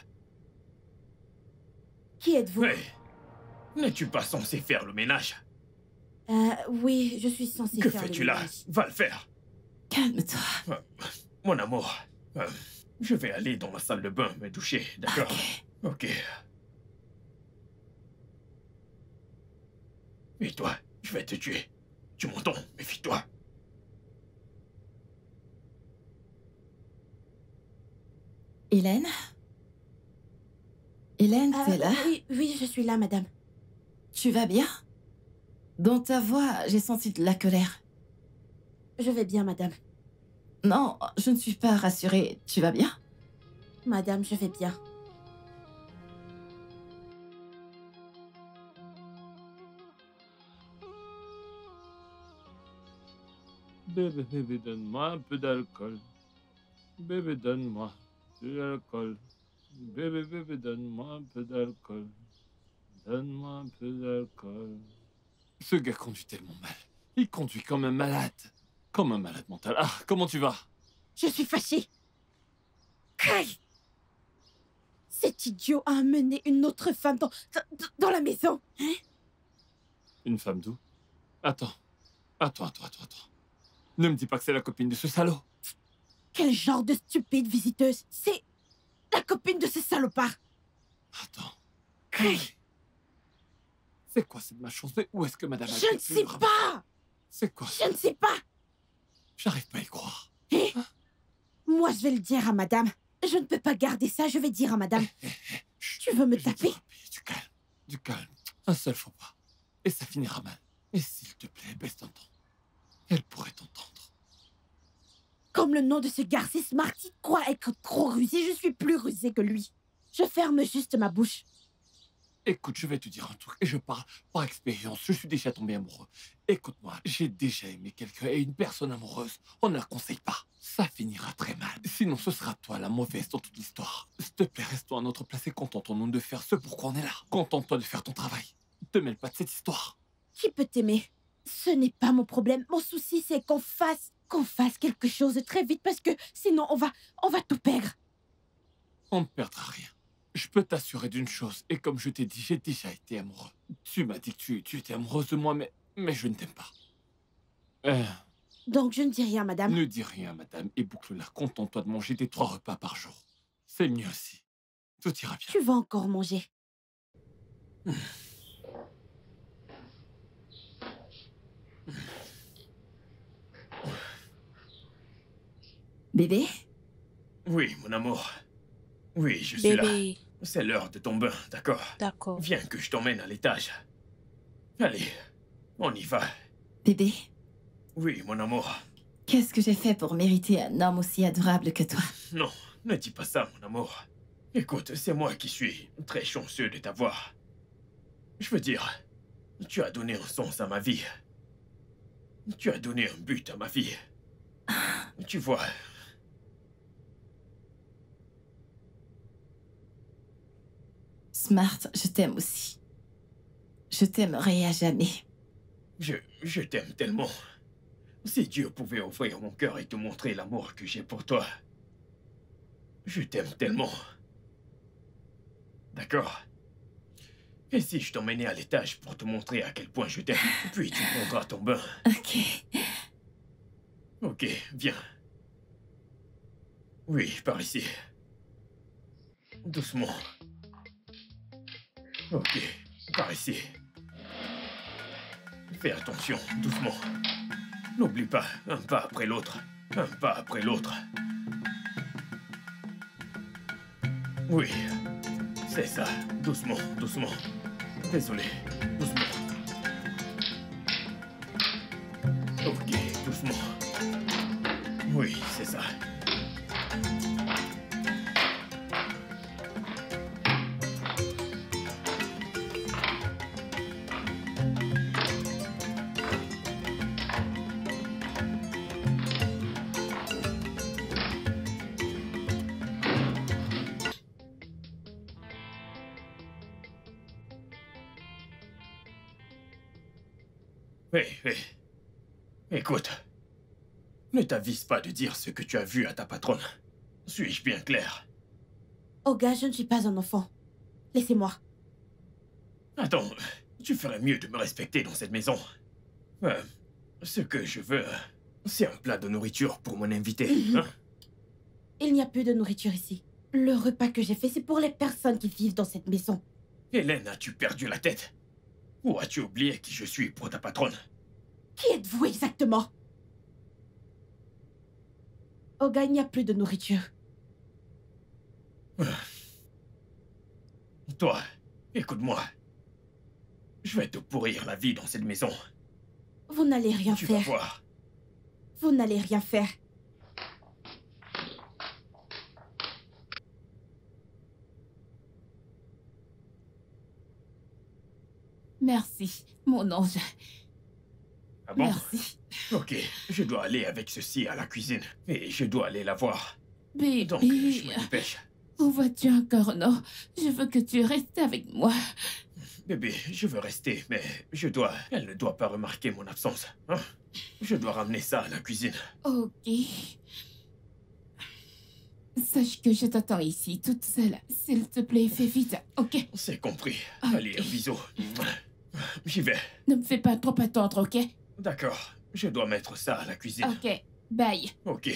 Qui êtes-vous? Mais, n'es-tu pas censé faire le ménage? Oui, je suis censée Que faire le fais-tu là? ménage. Va le faire. Calme-toi. Mon amour, je vais aller dans la salle de bain me doucher, d'accord? Ok. Ok. Et toi, je vais te tuer. Tu m'entends? Méfie-toi. Hélène? Hélène, t'es là? Oui, oui, je suis là, madame. Tu vas bien? Dans ta voix, j'ai senti de la colère. Je vais bien, madame. Non, je ne suis pas rassurée. Tu vas bien? Madame, je vais bien. Bébé, bébé, donne-moi un peu d'alcool. Bébé, donne-moi de l'alcool. Bébé, bébé, donne-moi un peu d'alcool. Donne-moi un peu d'alcool. Ce gars conduit tellement mal. Il conduit comme un malade. Comme un malade mental. Ah, comment tu vas? Je suis fâchée. Aïe! Cet idiot a amené une autre femme dans la maison. Hein? Une femme d'où? Attends. Attends. Ne me dis pas que c'est la copine de ce salaud. Quel genre de stupide visiteuse? C'est la copine de ce salopard. Attends. Aïe! C'est quoi cette malchance? Où est-ce que madame a Je ne sais pas. C'est quoi ça? Je ne sais pas. J'arrive pas à y croire. Eh? Moi, je vais le dire à madame. Je ne peux pas garder ça, je vais dire à madame. Chut, Tu veux me je te taper? prie, du calme. Du calme. Un seul faux pas. Et ça finira mal. Et s'il te plaît, baisse ton ton. Elle pourrait t'entendre. Comme le nom de ce garçon Smarty croit être trop rusé, je suis plus rusée que lui. Je ferme juste ma bouche. Écoute, je vais te dire un truc, et je parle par expérience, je suis déjà tombé amoureux. Écoute-moi, j'ai déjà aimé quelqu'un, et une personne amoureuse, on ne la conseille pas. Ça finira très mal. Sinon, ce sera toi la mauvaise dans toute l'histoire. S'il te plaît, reste-toi à notre place et contentons-nous de faire ce pourquoi on est là. Contente-toi de faire ton travail. Ne te mêle pas de cette histoire. Qui peut t'aimer? Ce n'est pas mon problème. Mon souci, c'est qu'on fasse quelque chose très vite parce que sinon on va tout perdre. On ne perdra rien. Je peux t'assurer d'une chose, et comme je t'ai dit, j'ai déjà été amoureux. Tu m'as dit que tu étais amoureuse de moi, mais je ne t'aime pas. Donc je ne dis rien, madame. Ne dis rien, madame, et boucle-la. Contente-toi de manger tes 3 repas par jour. C'est mieux aussi. Tout ira bien. Tu vas encore manger. Bébé? Oui, mon amour. Oui, je suis là. Bébé, C'est l'heure de ton bain, d'accord? d'accord. Viens que je t'emmène à l'étage. Allez, on y va. Bébé? Oui, mon amour. Qu'est-ce que j'ai fait pour mériter un homme aussi adorable que toi? Non, ne dis pas ça, mon amour. Écoute, c'est moi qui suis très chanceux de t'avoir. Je veux dire, tu as donné un sens à ma vie. Tu as donné un but à ma vie. Tu vois, Smart, je t'aime aussi. Je t'aimerai à jamais. je t'aime tellement. Si Dieu pouvait ouvrir mon cœur et te montrer l'amour que j'ai pour toi. Je t'aime tellement. D'accord? Et si je t'emmenais à l'étage pour te montrer à quel point je t'aime, puis tu prendras ton bain. Ok. Ok, viens. Oui, par ici. Doucement. Ok, par ici. Fais attention, doucement. N'oublie pas, un pas après l'autre. Un pas après l'autre. Oui, c'est ça. Doucement, doucement. Désolé, doucement. Ok, doucement. Oui, c'est ça. Hé, hé. Écoute, ne t'avise pas de dire ce que tu as vu à ta patronne. Suis-je bien clair? Olga, je ne suis pas un enfant. Laissez-moi. Attends, tu ferais mieux de me respecter dans cette maison. Ce que je veux, c'est un plat de nourriture pour mon invité. Hein? Il n'y a plus de nourriture ici. Le repas que j'ai fait, c'est pour les personnes qui vivent dans cette maison. Hélène, as-tu perdu la tête? Ou as-tu oublié qui je suis pour ta patronne? Qui êtes-vous exactement? Olga, il n'y a plus de nourriture. Toi, écoute-moi. Je vais te pourrir la vie dans cette maison. Vous n'allez rien Tu vas faire. voir. Vous n'allez rien faire. Merci, mon ange. Ah bon? Merci. Ok, je dois aller avec ceci à la cuisine. Et je dois aller la voir. Bébé, Donc, je me dépêche. où vas-tu encore? Non, je veux que tu restes avec moi. Bébé, je veux rester, mais je dois... Elle ne doit pas remarquer mon absence. Hein? Je dois ramener ça à la cuisine. Ok. Sache que je t'attends ici, toute seule. S'il te plaît, fais vite, ok? C'est compris. Ok. Allez, un bisou. J'y vais. Ne me fais pas trop attendre, ok? D'accord. Je dois mettre ça à la cuisine. Ok, bye. Ok.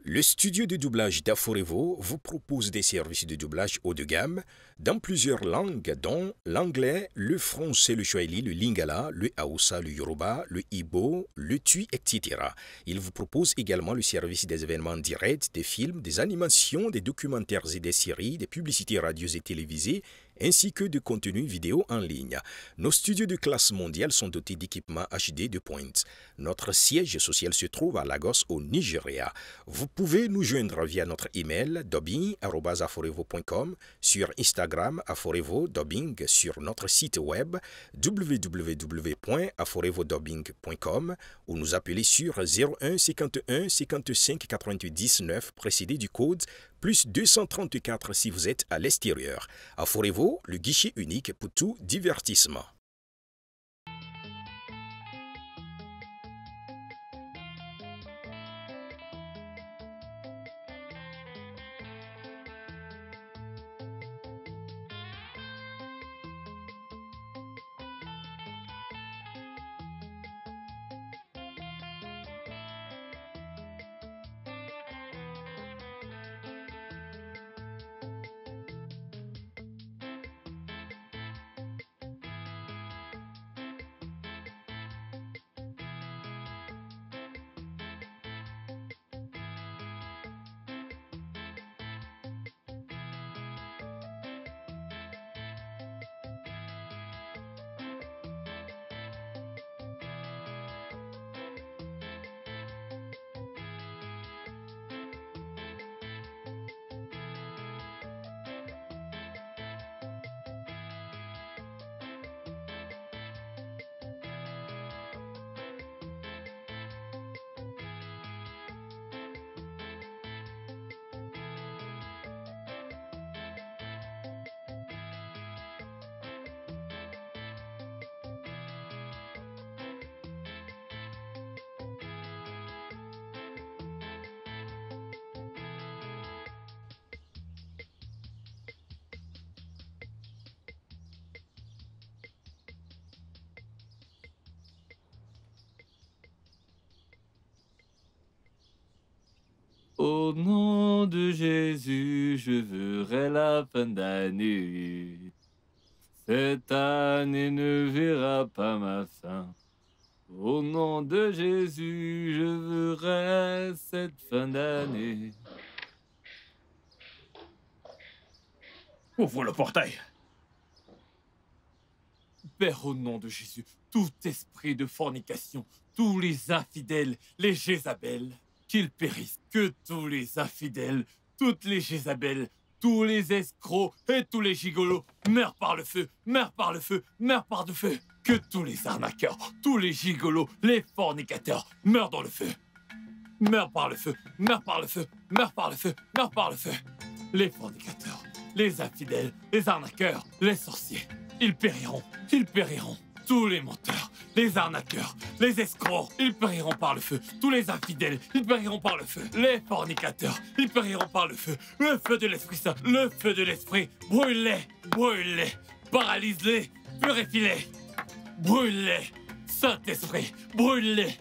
Le studio de doublage d'Aforevo vous propose des services de doublage haut de gamme dans plusieurs langues dont l'anglais, le français, le swahili, le lingala, le hausa, le yoruba, le igbo, le tui, etc. Il vous propose également le service des événements directs, des films, des animations, des documentaires et des séries, des publicités radio et télévisées, ainsi que de contenus vidéo en ligne. Nos studios de classe mondiale sont dotés d'équipements HD de pointe. Notre siège social se trouve à Lagos, au Nigeria. Vous pouvez nous joindre via notre email dubbing@aforevo.com, sur Instagram Aforevo Dubbing, sur notre site web www.aforevodubbing.com ou nous appeler sur 01 51 55 88 19 précédé du code plus 234 si vous êtes à l'extérieur. Aforevo, le guichet unique pour tout divertissement. Au nom de Jésus, je verrai la fin d'année. Cette année ne verra pas ma fin. Au nom de Jésus, je verrai cette fin d'année. Ouvre le portail. Père, au nom de Jésus, tout esprit de fornication, tous les infidèles, les Jézabel, qu'ils périssent. Que tous les infidèles, toutes les Jézabel, tous les escrocs et tous les gigolos meurent par le feu, meurent par le feu, meurent par le feu. Que tous les arnaqueurs, tous les gigolos, les fornicateurs meurent dans le feu. Meurent par le feu, meurent par le feu, meurent par le feu, meurent par le feu. Les fornicateurs, les infidèles, les arnaqueurs, les sorciers, ils périront, ils périront. Tous les menteurs, les arnaqueurs, les escrocs, ils périront par le feu. Tous les infidèles, ils périront par le feu. Les fornicateurs, ils périront par le feu. Le feu de l'Esprit Saint, le feu de l'Esprit, brûle-les, brûle-les, paralyse-les, purifie-les, brûle-les. Saint-Esprit, brûle-les.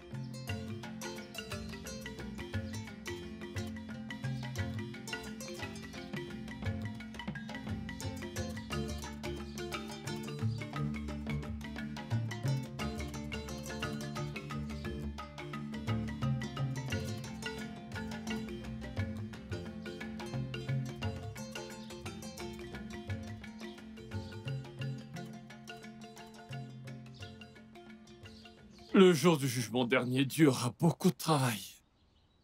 Le jour du jugement dernier, Dieu aura beaucoup de travail.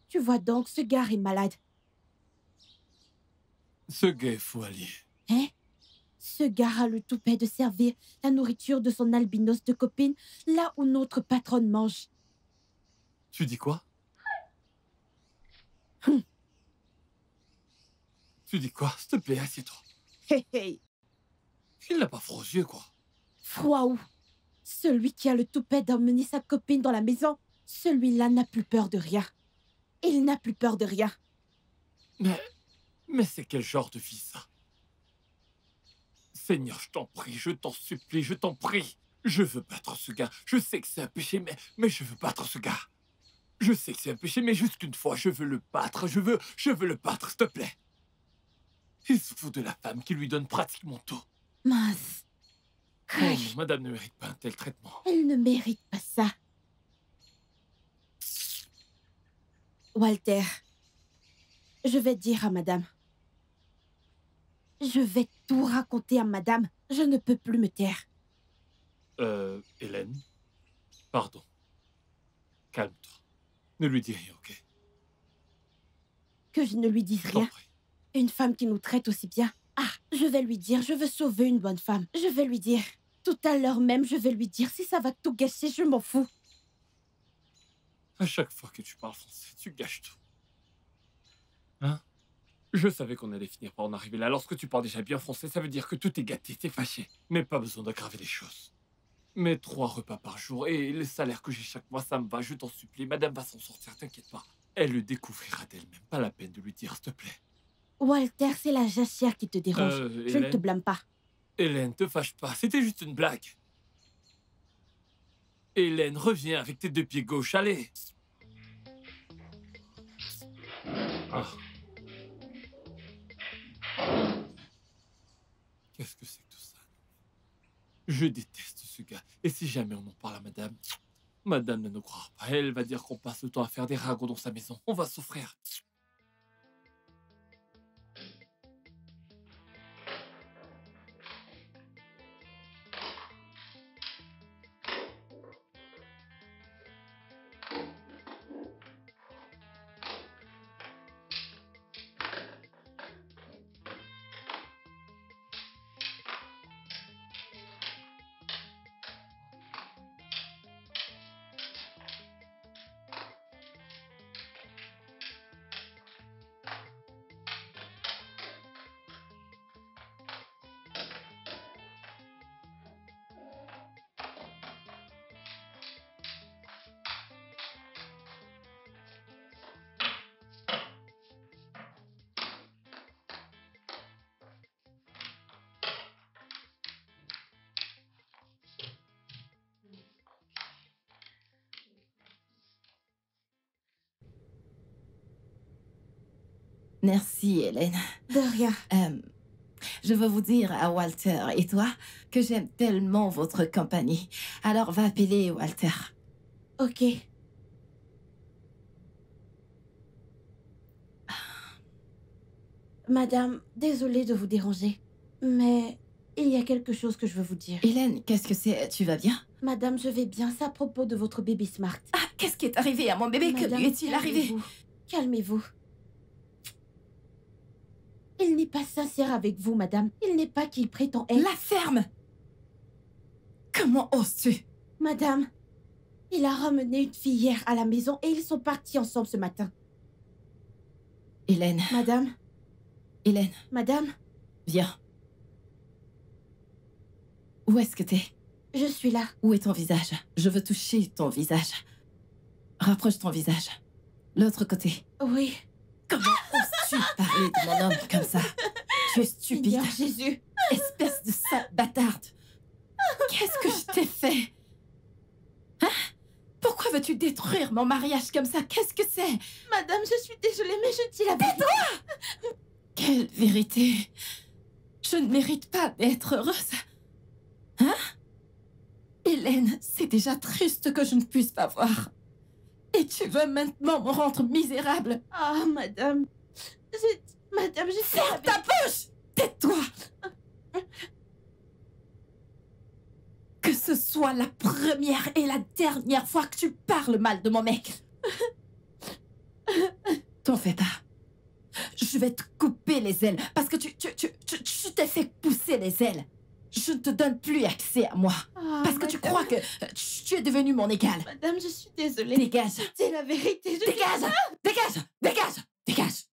Tu vois donc, ce gars est malade. Ce gars est fou allié. Hein? Ce gars a le toupet de servir la nourriture de son albinos de copine là où notre patronne mange. Tu dis quoi? Tu dis quoi? S'il te plaît, assieds-toi. Hé hé. Il n'a pas froid aux yeux, quoi. Froid où? Celui qui a le toupet d'emmener sa copine dans la maison, celui-là n'a plus peur de rien. Il n'a plus peur de rien. Mais c'est quel genre de vie, ça? Seigneur, je t'en prie, je t'en supplie, je t'en prie. Je veux battre ce gars. Je sais que c'est un péché, mais je veux battre ce gars. Je sais que c'est un péché, mais juste une fois, je veux le battre. Je veux le battre, s'il te plaît. Il se fout de la femme qui lui donne pratiquement tout. Mince. Oh non, madame ne mérite pas un tel traitement. Elle ne mérite pas ça. Walter, je vais dire à madame. Je vais tout raconter à madame. Je ne peux plus me taire. Hélène? Pardon. Calme-toi. Ne lui dis rien, ok? Que je ne lui dise Je t'en rien. prie. Une femme qui nous traite aussi bien. Ah, je vais lui dire, je veux sauver une bonne femme. Je vais lui dire. Tout à l'heure même, je vais lui dire. Si ça va tout gâcher, je m'en fous. À chaque fois que tu parles français, tu gâches tout. Hein? Je savais qu'on allait finir par en arriver là. Lorsque tu parles déjà bien français, ça veut dire que tout est gâté, t'es fâché. Mais pas besoin d'aggraver les choses. Mais 3 repas par jour et le salaire que j'ai chaque mois, ça me va, je t'en supplie. Madame va s'en sortir, t'inquiète pas. Elle le découvrira d'elle-même. Pas la peine de lui dire, s'il te plaît. Walter, c'est la jachère qui te dérange. Je ne Hélène? te blâme pas. Hélène, te fâche pas, c'était juste une blague. Hélène, reviens avec tes 2 pieds gauche, allez. Ah. Qu'est-ce que c'est que tout ça? Je déteste ce gars. Et si jamais on en parle à madame, madame ne nous croira pas. Elle va dire qu'on passe le temps à faire des ragots dans sa maison. On va souffrir. Merci, Hélène. De rien. Je veux vous dire à Walter et toi que j'aime tellement votre compagnie. Alors va appeler Walter. Ok. Madame, désolée de vous déranger, mais il y a quelque chose que je veux vous dire. Hélène, qu'est-ce que c'est? Tu vas bien? Madame, je vais bien, c'est à propos de votre bébé Smart. Ah, qu'est-ce qui est arrivé à mon bébé? Que Madame, lui est-il arrivé? calmez-vous. Calmez-vous. Il n'est pas sincère avec vous, madame. Il n'est pas qu'il prétend être. La ferme! Comment oses-tu? Madame, il a ramené une fille hier à la maison et ils sont partis ensemble ce matin. Hélène, Madame, Hélène, madame, viens. Où est-ce que t'es? je suis là. Où est ton visage? Je veux toucher ton visage. Rapproche ton visage. L'autre côté. Oui. Comment oses-tu parler de mon homme comme ça? Tu es stupide. Seigneur Jésus. Espèce de sale bâtarde. Qu'est-ce que je t'ai fait? Hein? Pourquoi veux-tu détruire mon mariage comme ça? Qu'est-ce que c'est? Madame, je suis désolée, mais je dis la vérité. Quelle vérité! Je ne mérite pas d'être heureuse. Hein? Hélène, c'est déjà triste que je ne puisse pas voir. Et tu veux maintenant me rendre misérable? Ah, madame. Madame, je sais. Ferme ta bouche! Tais-toi! Que ce soit la première et la dernière fois que tu parles mal de mon mec. T'en fais pas. Je vais te couper les ailes parce que tu t'es fait pousser les ailes. Je ne te donne plus accès à moi. Ah, Parce que tu madame. crois que tu es devenu mon égal. Madame, je suis désolée. Dégage. C'est la vérité. Je Dégage. Dégage. Dégage. Dégage.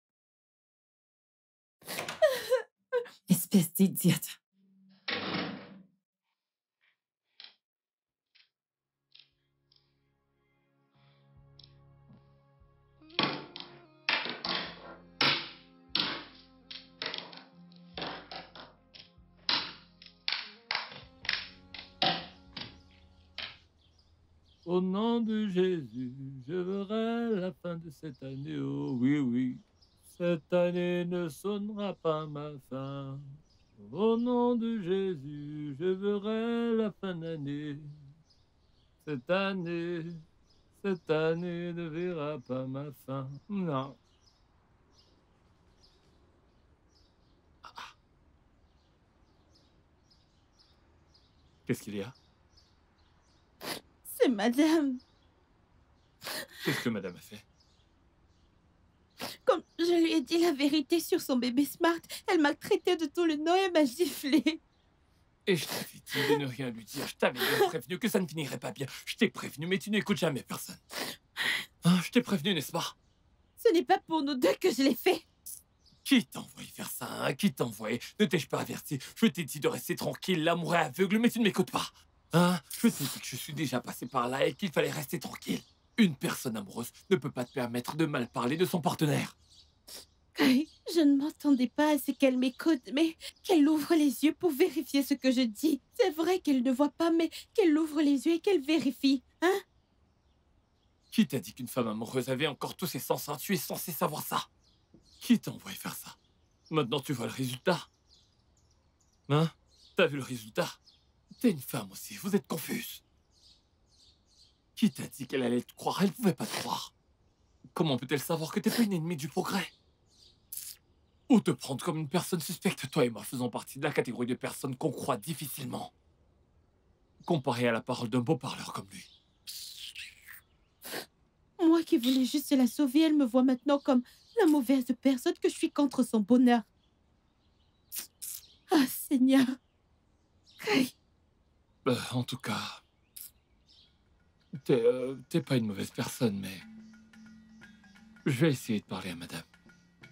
Espèce d'idiote. Au nom de Jésus, je verrai la fin de cette année. Oh oui, oui, cette année ne sonnera pas ma fin. Au nom de Jésus, je verrai la fin d'année. Cette année ne verra pas ma fin. Non. Qu'est-ce qu'il y a? C'est madame. Qu'est-ce que madame a fait? Comme je lui ai dit la vérité sur son bébé Smart, elle m'a traité de tout le nom et m'a giflé. Et je t'avais dit de ne rien lui dire. Je t'avais bien prévenu que ça ne finirait pas bien. Je t'ai prévenu, mais tu n'écoutes jamais personne. Hein, je t'ai prévenu, n'est-ce pas? Ce n'est pas pour nous deux que je l'ai fait. Qui t'a envoyé faire ça, hein? Qui t'a envoyé? Ne t'ai-je pas averti? Je t'ai dit de rester tranquille, l'amour est aveugle, mais tu ne m'écoutes pas. Hein? Je t'ai dit que je suis déjà passé par là et qu'il fallait rester tranquille. Une personne amoureuse ne peut pas te permettre de mal parler de son partenaire. Je ne m'entendais pas à ce qu'elle m'écoute, mais qu'elle ouvre les yeux pour vérifier ce que je dis. C'est vrai qu'elle ne voit pas, mais qu'elle ouvre les yeux et qu'elle vérifie. Hein? Qui t'a dit qu'une femme amoureuse avait encore tous ses sens, hein? Tu es censé savoir ça. Qui t'a envoyé faire ça? Maintenant tu vois le résultat. Hein? T'as vu le résultat? T'es une femme aussi, vous êtes confuse. Qui t'a dit qu'elle allait te croire? Elle pouvait pas te croire. Comment peut-elle savoir que t'es pas une ennemie du progrès? Ou te prendre comme une personne suspecte, toi et moi faisons partie de la catégorie de personnes qu'on croit difficilement. Comparé à la parole d'un beau parleur comme lui. Moi qui voulais juste la sauver, elle me voit maintenant comme la mauvaise personne que je suis contre son bonheur. Ah, Seigneur. En tout cas, t'es pas une mauvaise personne, mais je vais essayer de parler à madame.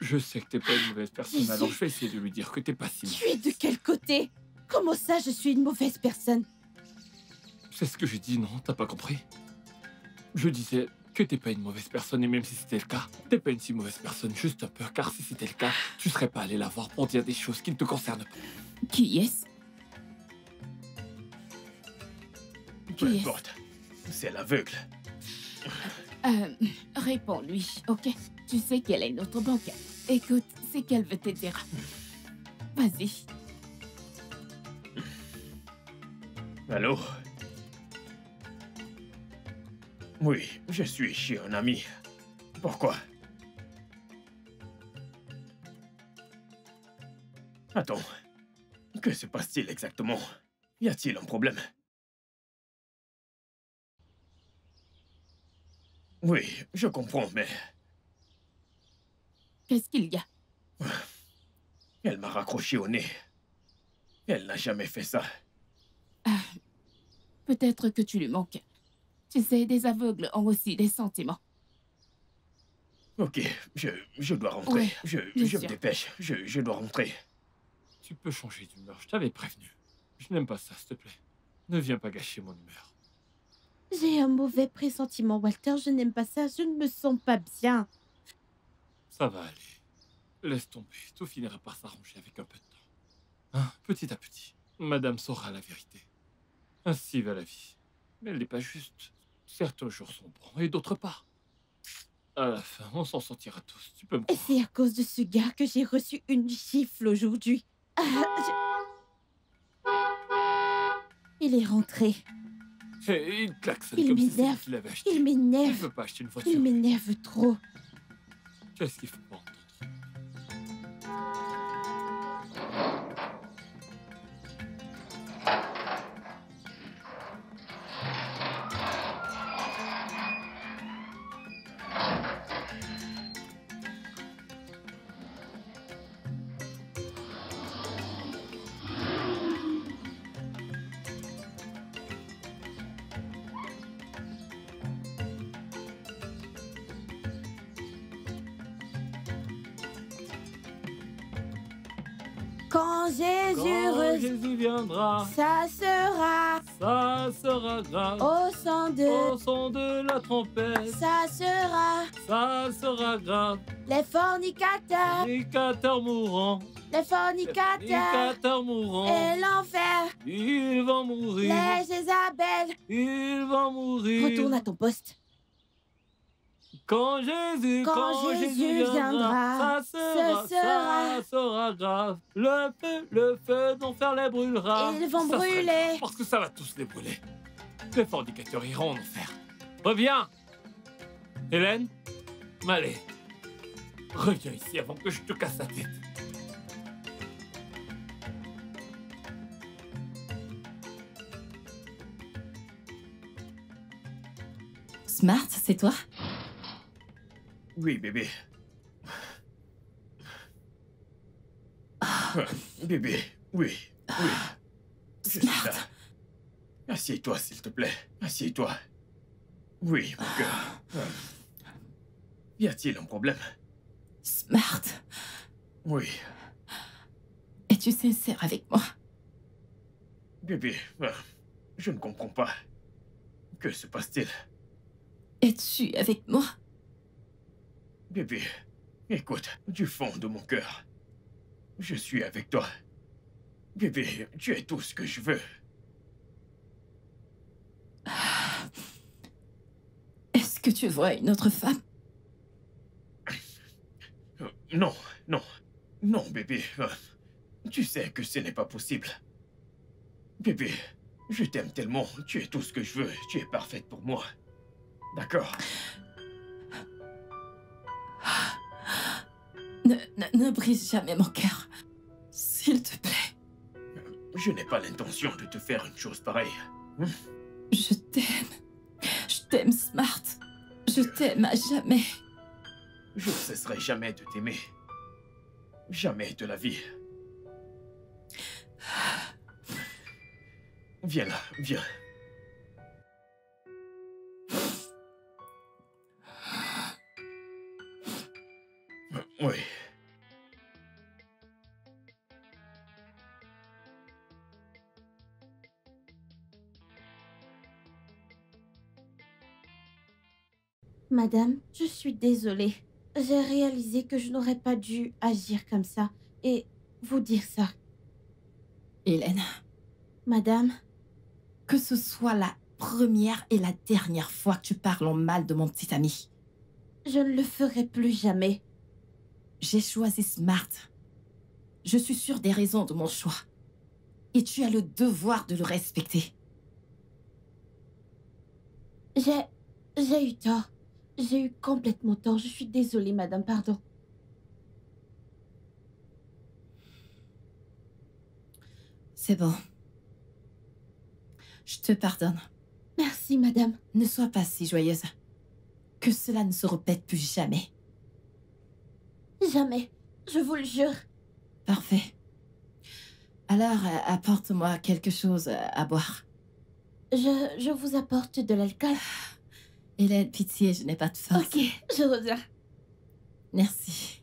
Je sais que t'es pas une mauvaise personne, Jésus. alors je vais essayer de lui dire que t'es pas si Tu es de quel côté? Comment ça, je suis une mauvaise personne? C'est ce que j'ai dit, non? T'as pas compris? Je disais que t'es pas une mauvaise personne, et même si c'était le cas, t'es pas une si mauvaise personne, juste un peu, car si c'était le cas, tu serais pas allé la voir pour dire des choses qui ne te concernent pas. Qui est-ce? Peu Qui est-ce? importe. C'est l'aveugle. Réponds-lui, ok? Tu sais qu'elle a une autre banque. Écoute, c'est qu'elle veut te dire. Vas-y. Allô? Oui, je suis chez un ami. Pourquoi? Attends. Que se passe-t-il exactement? Y a-t-il un problème? Oui, je comprends, mais Qu'est-ce qu'il y a? elle m'a raccroché au nez. Elle n'a jamais fait ça. Peut-être que tu lui manques. Tu sais, des aveugles ont aussi des sentiments. Ok, je dois rentrer. Oui, je bien me sûr. dépêche. Je dois rentrer. Tu peux changer d'humeur, je t'avais prévenu. Je n'aime pas ça, s'il te plaît. Ne viens pas gâcher mon humeur. J'ai un mauvais pressentiment, Walter. Je n'aime pas ça. Je ne me sens pas bien. Ça va aller. Laisse tomber, tout finira par s'arranger avec un peu de temps. Hein, petit à petit, madame saura la vérité. Ainsi va la vie. Mais elle n'est pas juste. Certains jours sont bons et d'autres pas. À la fin, on s'en sortira tous, tu peux me Et croire. c'est à cause de ce gars que j'ai reçu une gifle aujourd'hui. Il est rentré. Et il klaxonne Il comme si c'était m'énerve. lui qui l'avait acheté. Il Il m'énerve. veut pas acheter une Il voiture. m'énerve trop. Qu'est-ce qu'il faut pas entendre? Quand Jésus Quand re- Jésus viendra, ça sera ça sera grave. au sang de... Au son de la trompette, Ça sera ça sera grave. les fornicateurs, Fornicateurs mourants, les fornicateurs fornicateurs mourants, et l'enfer, ils vont mourir, les Jézabel. ils vont mourir. Retourne à ton poste. Quand Jésus viendra, ça sera grave. Le feu d'enfer les brûlera. Ils vont Ça sera brûler. grave, parce que ça va tous les brûler. Les fornicateurs iront en enfer. Reviens, Hélène. Allez, reviens ici avant que je te casse la tête. Smart, c'est toi? Oui, bébé. Bébé, oui, oui. Je suis Smart. là. Assieds-toi, s'il te plaît. Assieds-toi. Oui, mon cœur. Y a-t-il un problème? Smart, Oui. es-tu sincère avec moi? Bébé, je ne comprends pas. Que se passe-t-il? Es-tu avec moi? Bébé, écoute, du fond de mon cœur, je suis avec toi. Bébé, tu es tout ce que je veux. Est-ce que tu vois une autre femme? Non, non, non, bébé. Tu sais que ce n'est pas possible. Bébé, je t'aime tellement. Tu es tout ce que je veux. Tu es parfaite pour moi. D'accord? Ne brise jamais mon cœur. S'il te plaît, Je n'ai pas l'intention de te faire une chose pareille. je t'aime. Je t'aime, Smart. Je t'aime à jamais. Je ne cesserai jamais de t'aimer. Jamais de la vie. Viens là, viens. Oui. Madame, je suis désolée. J'ai réalisé que je n'aurais pas dû agir comme ça et vous dire ça. Hélène, Madame, que ce soit la première et la dernière fois que tu parles en mal de mon petit ami. je ne le ferai plus jamais. J'ai choisi Smart. Je suis sûre des raisons de mon choix. Et tu as le devoir de le respecter. J'ai J'ai eu tort. J'ai eu complètement tort. Je suis désolée, madame, pardon. C'est bon. Je te pardonne. Merci, madame. Ne sois pas si joyeuse. Que cela ne se répète plus jamais. Jamais. Je vous le jure. Parfait. Alors, apporte-moi quelque chose à boire. Je vous apporte de l'alcool. Hélène, pitié, je n'ai pas de force. Ok, je reviens. Merci.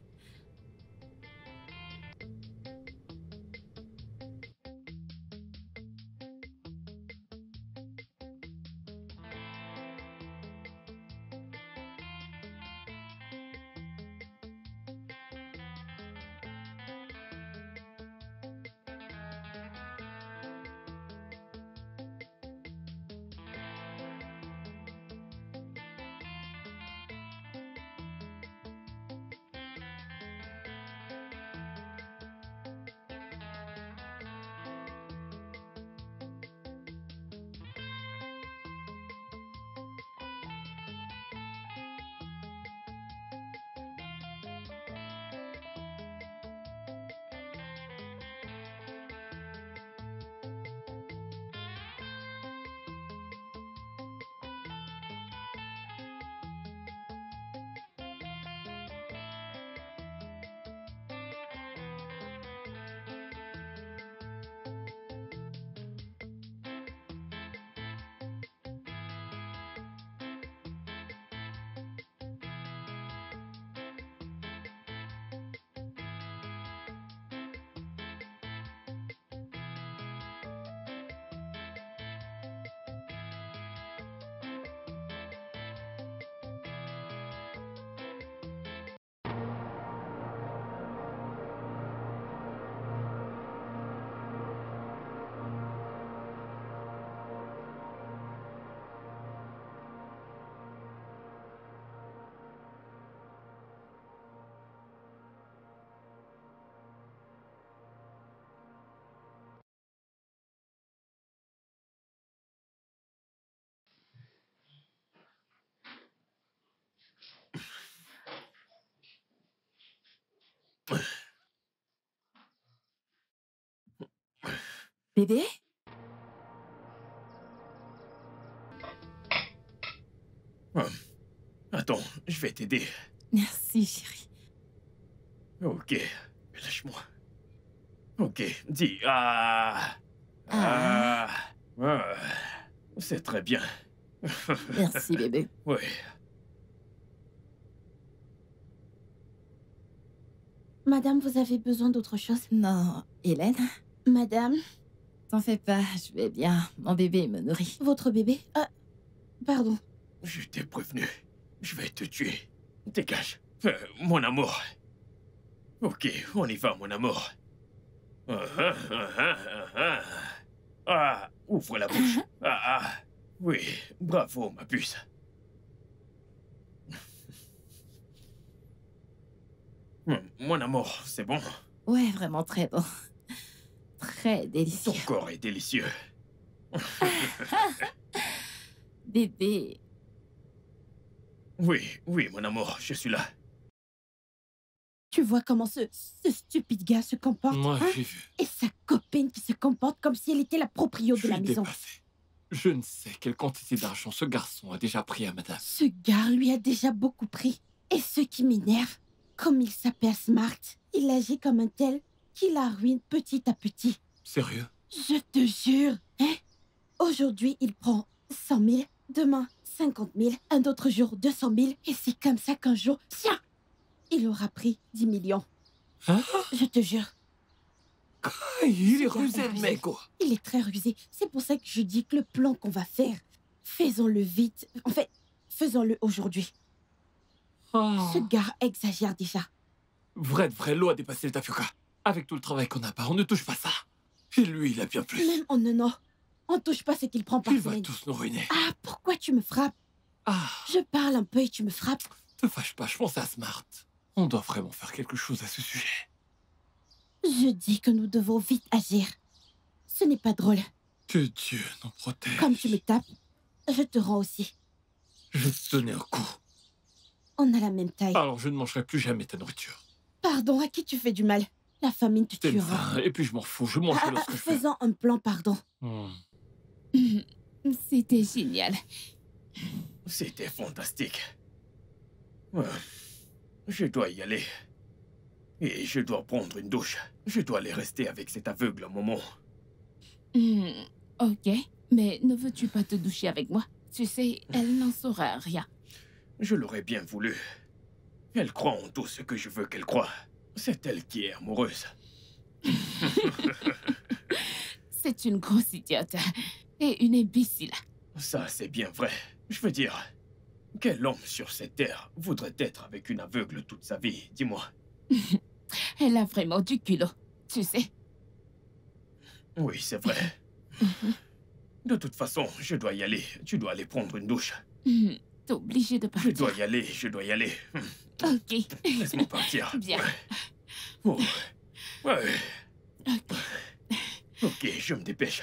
Bébé? Attends, je vais t'aider. Merci, chérie. Ok, lâche-moi. Ok, dis ah. Ah. Ah. C'est très bien. Merci, bébé. Oui. Madame, vous avez besoin d'autre chose? Non, Hélène, Madame, t'en fais pas, je vais bien. Mon bébé me nourrit. votre bébé? Pardon. Je t'ai prévenu. Je vais te tuer. Dégage. Mon amour. Ok, on y va, mon amour. Ah, ouvre la bouche. Oui, bravo, ma puce. Mon amour, c'est bon? Ouais, vraiment très bon. Très délicieux. Ton corps est délicieux. Bébé. Oui, oui, mon amour, je suis là. Tu vois comment ce stupide gars se comporte? Moi, hein? j'ai vu. Et sa copine qui se comporte comme si elle était la proprio de la maison. Dépassé. Je ne sais quelle quantité d'argent ce garçon a déjà pris à madame. Ce gars lui a déjà beaucoup pris. Et ce qui m'énerve, comme il s'appelle Smart, il agit comme un tel qui la ruine petit à petit. Sérieux? Je te jure, hein? Aujourd'hui, il prend 100 000, demain 50 000, un autre jour 200 000, et c'est comme ça qu'un jour, tiens, il aura pris 10 millions. Hein? Je te jure. Il est Ce gars rusé, le mec, quoi. Il est très rusé. C'est pour ça que je dis que le plan qu'on va faire, faisons-le vite. En fait, faisons-le aujourd'hui. Ce gars exagère déjà. Vrai de vrai, l'eau a dépassé le tapioca. Avec tout le travail qu'on a pas, on ne touche pas ça. Et lui, il a bien plus. Même en un an, on touche pas ce qu'il prend par Il va semaine. tous nous ruiner. Ah, pourquoi tu me frappes? Ah, Je parle un peu et tu me frappes. te fâche pas, je pense à Smart. On doit vraiment faire quelque chose à ce sujet. Je dis que nous devons vite agir. Ce n'est pas drôle. Que Dieu nous protège. Comme tu me tapes, je te rends aussi. Je vais te donner un coup. On a la même taille. Alors je ne mangerai plus jamais ta nourriture. Pardon, à qui tu fais du mal? La famine te T'aimes tuera. faim, et puis je m'en fous, je mangerai lorsque je veux. Faisons un plan, pardon. C'était génial. C'était fantastique. Je dois y aller. Et je dois prendre une douche. Je dois aller rester avec cet aveugle un moment. Ok, mais ne veux-tu pas te doucher avec moi? Tu sais, elle n'en saura rien. Je l'aurais bien voulu. Elle croit en tout ce que je veux qu'elle croie. C'est elle qui est amoureuse. C'est une grosse idiote. Et une imbécile. Ça, c'est bien vrai. Je veux dire, quel homme sur cette terre voudrait être avec une aveugle toute sa vie? Dis-moi. Elle a vraiment du culot, tu sais. Oui, c'est vrai. De toute façon, je dois y aller. Tu dois aller prendre une douche. T'es obligé de partir. Je dois y aller, je dois y aller. Ok. Laisse-moi partir. Bien. Oh. Ouais. Ok. Ok, je me dépêche.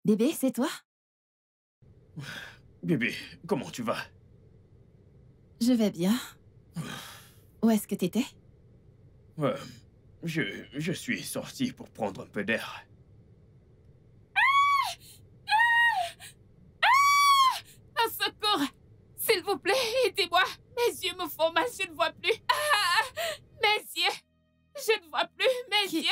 Bébé, c'est toi? Bébé, comment tu vas? Je vais bien. Où est-ce que t'étais? Je suis sorti pour prendre un peu d'air. Un secours! S'il vous plaît, aidez-moi! Mes yeux me font mal, je ne vois plus. Mes yeux! Je ne vois plus mes yeux!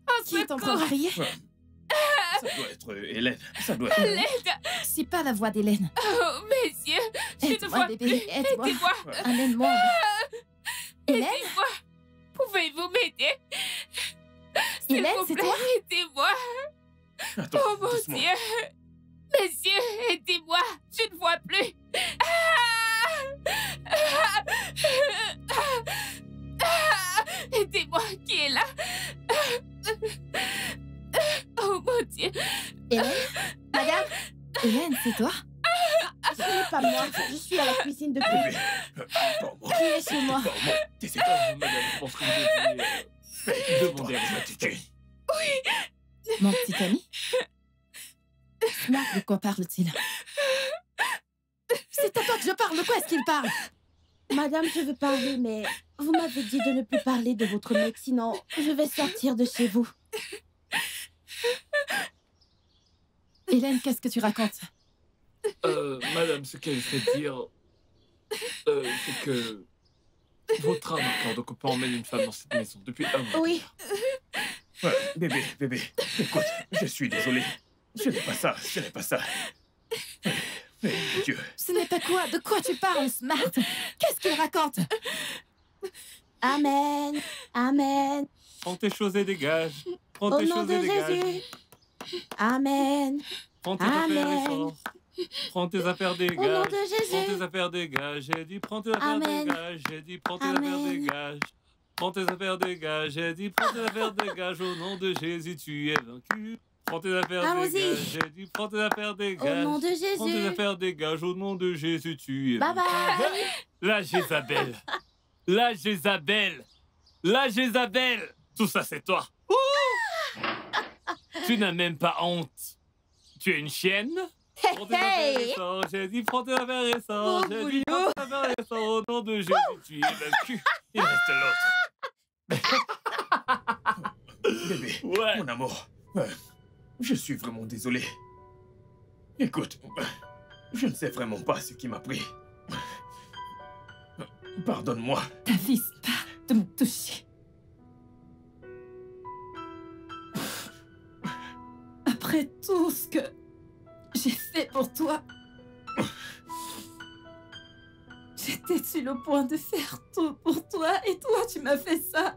Un Qui est en train de secours! crier? Ça doit être Hélène. Ça doit être... L'aide! C'est pas la voix d'Hélène. Oh, mes yeux! Je ne Aide-moi, vois bébé, plus! aide-moi. Aidez-moi! Amène-moi. Hélène? Aidez-moi! Pouvez-vous m'aider? S'il Hélène, vous c'est plaît, toi? aidez-moi! Attends, Oh mon doucement. Dieu! Mes yeux, aidez-moi! Je ne vois plus! Aidez-moi, qui est là? Oh mon Dieu! Hélène? Madame? Hélène, c'est toi? Ce n'est pas moi. Je suis à la cuisine depuis. Bébé, pardon. Qui est chez moi? Pardon. T'essaies Madame, je pense que vous devriez demander à vos attitudes. Mon petit ami? Smart, de quoi parle-t-il? C'est à toi que je parle. De quoi est-ce qu'il parle? Madame, je veux parler, mais vous m'avez dit de ne plus parler de votre mec, sinon je vais sortir de chez vous. Hélène, qu'est-ce que tu racontes? Madame, ce qu'elle fait dire, c'est que votre âme accorde qu'on peut emmener une femme dans cette maison depuis un mois. Oui. Bébé, écoute, je suis désolé. Ce n'est pas ça, ce n'est pas ça. Mais Dieu. Ce n'est pas quoi? De quoi tu parles, Smart? Qu'est-ce qu'il raconte? Amen. Amen. Prends tes choses et dégage. Prends Au tes nom choses de et dégage. Jésus. Amen. Prends tes affaires et Amen. sors. Prends tes affaires, Au nom dégage. de Prends tes Jésus. affaires, dégage. J'ai dit, prends tes affaires, Amen. dégage. J'ai dit, prends tes Amen. affaires, dégage. Prends tes affaires, dégage. J'ai dit, prends tes affaires, dégage. Au nom de Jésus, tu es vaincu. Prends tes affaires, Allons-y. dégage. J'ai dit, prends tes affaires, Au dégage. nom de Prends tes Jésus. affaires, dégage. Au nom de Jésus, tu es Bye vaincu. bye. La Jézabel. La Jézabel. La Jézabel. Tout ça, c'est toi. Tu n'as même pas honte. Tu es une chienne. Prends tes affaires et sors. J'ai dit, prends tes affaires et sors. J'ai dit, prends tes affaires et sors. Au nom de Jésus, tu es vaincu. Il reste l'autre. Bébé, Ouais. mon amour, je suis vraiment désolé. Écoute, je ne sais vraiment pas ce qui m'a pris. Pardonne-moi. T'avises pas de me toucher. Après tout ce que j'ai fait pour toi, j'étais sur le point de faire tout pour toi et toi, tu m'as fait ça.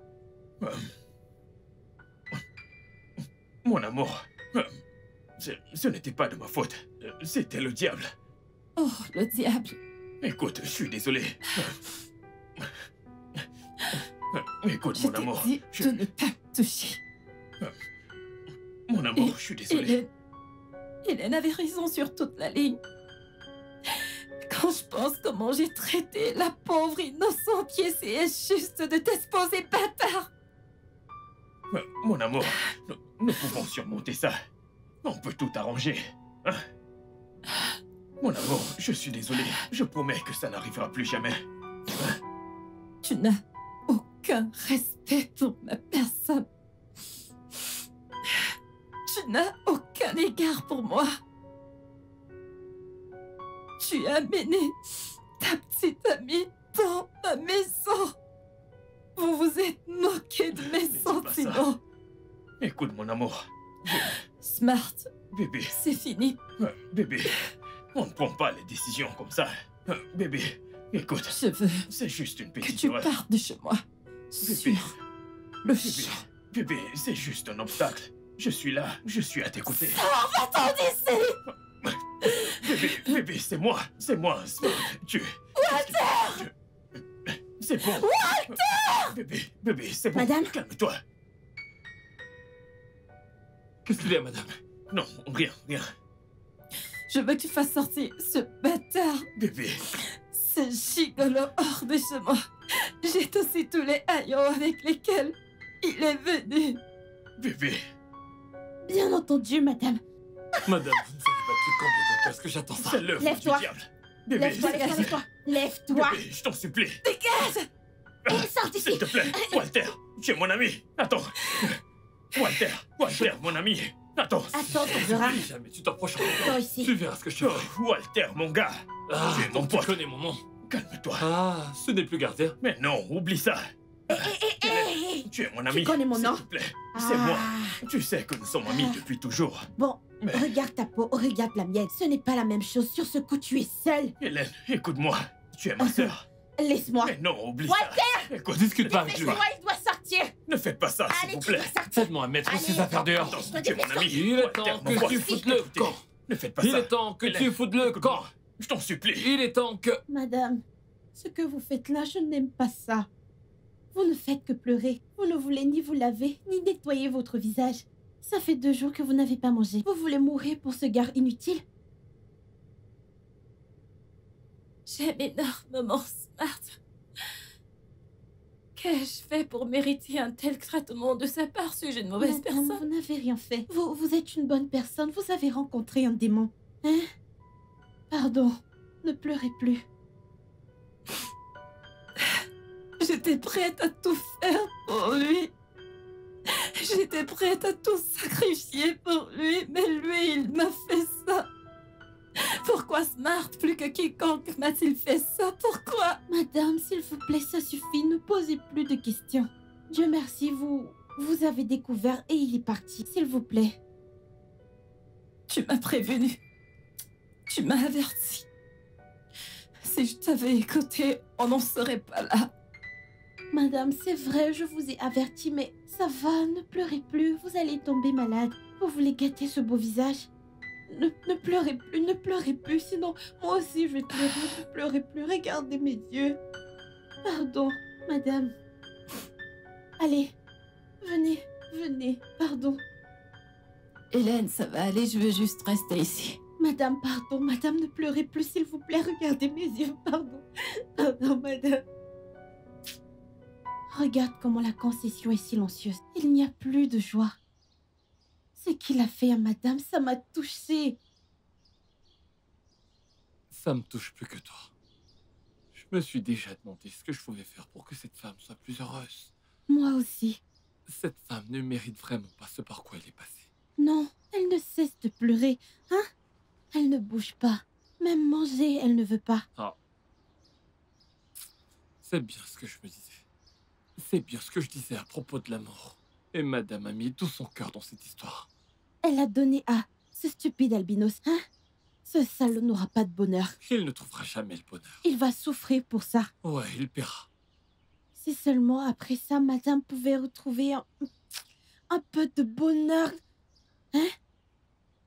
Mon amour, ce n'était pas de ma faute. C'était le diable. Oh, le diable. Écoute, je suis désolé. Écoute, Je mon t'ai amour. dit de ne pas me toucher. Mon amour, je suis désolé. Hélène, Hélène avait raison sur toute la ligne. Quand je pense comment j'ai traité la pauvre innocente qui essayait juste de t'exposer, bâtard. Mon amour, nous pouvons surmonter ça. On peut tout arranger. Hein? Mon amour, je suis désolé. Je promets que ça n'arrivera plus jamais. Hein? Tu n'as aucun respect pour ma personne. Tu n'as aucun égard pour moi. Tu as amené ta petite amie dans ma maison. Vous vous êtes moqué de mes sentiments. Écoute, mon amour. Smart, Bébé. c'est fini. Bébé, on ne prend pas les décisions comme ça. Bébé, écoute. Je veux c'est juste une que petite tu erreur. partes de chez moi. Bébé. Sur le champ. Bébé, c'est juste un obstacle. Je suis là, je suis à tes côtés. Va-t'en d'ici! Bébé, c'est moi, Smart. Tu... Walter! C'est bon. Walter! Bébé, c'est bon. Madame? Calme-toi. Qu'est-ce qu'il y a, madame? Non, rien. Je veux que tu fasses sortir ce bâtard, Bébé, ce gigolo hors de chez moi. J'ai aussi tous les haillons avec lesquels il est venu. bébé. Bien entendu, madame. Madame, vous ne savez pas depuis combien de temps est-ce que j'attends ça? C'est l'œuvre Lève-toi. du diable. Bébé, Lève-toi, lève-toi. Lève-toi. Bébé, je t'en supplie. Dégage! Sors d'ici. S'il te plaît, Walter, tu es mon ami. Attends. Walter, mon ami. Attends. Attends, tu verras. Si jamais tu t'approches Sors encore, ici. tu verras ce que je te ferai. Oh, Walter, mon gars. Ah, tu es mon donc tu pote. connais mon nom. Calme-toi. Ah, ce n'est plus gardien. Mais non, oublie ça. Hé, Tu es mon ami. connais mon nom? S'il te plaît, c'est moi. Tu sais que nous sommes amis Ah. depuis toujours. Bon, Mais- regarde ta peau, regarde la mienne. Ce n'est pas la même chose. Sur ce coup, tu es seule. Hélène, écoute-moi. Tu es ma sœur. Laisse-moi. Mais non, oublie Walter! ça. Écoute, Discute pas avec lui. Laisse-moi, il doit sortir. ne faites pas ça, s'il Allez, vous tu dois plaît. sortir. Faites-moi mettre Allez. ces affaires dehors. Attends, tu es mon ami. Il est Walter, temps mon que pote. tu foutes le Écoutez, camp. Ne faites pas Il ça. est temps que Hélène, tu foutes le écoute-moi. camp. Je t'en supplie. Il est temps que... Madame, ce que vous faites là, je n'aime pas ça. Vous ne faites que pleurer. Vous ne voulez ni vous laver, ni nettoyer votre visage. Ça fait 2 jours que vous n'avez pas mangé. Vous voulez mourir pour ce gars inutile? J'aime énormément Smart. Qu'ai-je fait pour mériter un tel traitement de sa part? Suis-je une mauvaise Madame, personne? vous n'avez rien fait. Vous êtes une bonne personne. Vous avez rencontré un démon. Hein? Pardon. Ne pleurez plus. J'étais prête à tout faire pour lui. J'étais prête à tout sacrifier pour lui, mais lui, il m'a fait ça. Pourquoi Smart, plus que quiconque, m'a-t-il fait ça? Pourquoi? Madame, s'il vous plaît, ça suffit. Ne posez plus de questions. Dieu merci, vous avez découvert et il est parti. S'il vous plaît. Tu m'as prévenu. Tu m'as averti. Si je t'avais écouté, on n'en serait pas là. Madame, c'est vrai, je vous ai averti, mais ça va, ne pleurez plus. Vous allez tomber malade. Vous voulez gâter ce beau visage? Ne pleurez plus, sinon moi aussi je vais pleurer. Ne pleurez plus, regardez mes yeux. Pardon, madame. Allez, venez, pardon. Hélène, ça va aller, je veux juste rester ici. Madame, pardon, madame, ne pleurez plus, s'il vous plaît, regardez mes yeux, pardon, madame. Regarde comment la concession est silencieuse. Il n'y a plus de joie. Ce qu'il a fait à madame, ça m'a touchée. Ça me touche plus que toi. Je me suis déjà demandé ce que je pouvais faire pour que cette femme soit plus heureuse. Moi aussi. Cette femme ne mérite vraiment pas ce par quoi elle est passée. Non, elle ne cesse de pleurer, hein? Elle ne bouge pas. Même manger, elle ne veut pas. Ah. C'est bien ce que je me disais. C'est bien ce que je disais à propos de la mort. Et madame a mis tout son cœur dans cette histoire. Elle a donné à ce stupide albinos, hein? Ce salaud n'aura pas de bonheur. Il ne trouvera jamais le bonheur. Il va souffrir pour ça. Ouais, il paiera. Si seulement après ça, madame pouvait retrouver un peu de bonheur. Hein?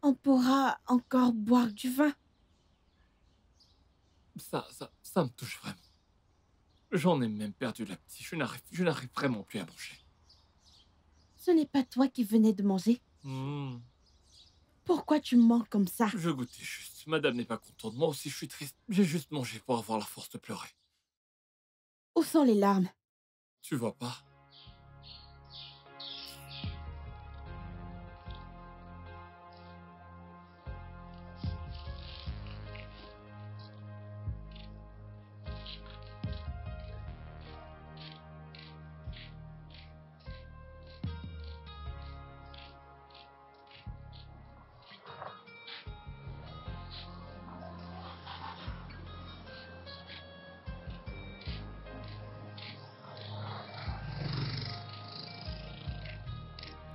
On pourra encore boire du vin. Ça me touche vraiment. J'en ai même perdu l'appétit. Je n'arrive vraiment plus à manger. Ce n'est pas toi qui venais de manger. Pourquoi tu mens comme ça? Je goûtais juste. Madame n'est pas contente. Moi aussi, je suis triste. J'ai juste mangé pour avoir la force de pleurer. Où sont les larmes? Tu vois pas?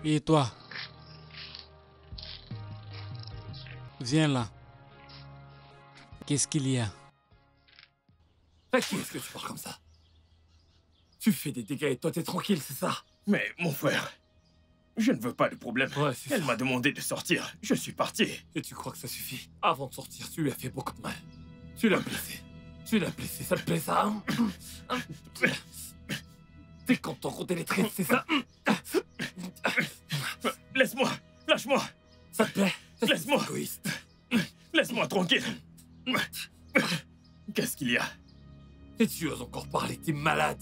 Et toi? Viens là. Qu'est-ce qu'il y a? À qui est-ce que tu parles comme ça? Tu fais des dégâts et toi t'es tranquille, c'est ça? Mais mon frère, je ne veux pas de problème. Ouais, c'est Elle ça. m'a demandé de sortir. Je suis parti. Et tu crois que ça suffit? Avant de sortir, tu lui as fait beaucoup de mal. Tu l'as blessé. Tu l'as blessé, ça te plaît ça? Hein? T'es content qu'on t'ait les traits, c'est ça? Laisse-moi. Lâche-moi. Ça te plaît? Laisse-moi. Égoïste. Laisse-moi tranquille. Qu'est-ce qu'il y a? Et tu oses encore parler, t'es malade.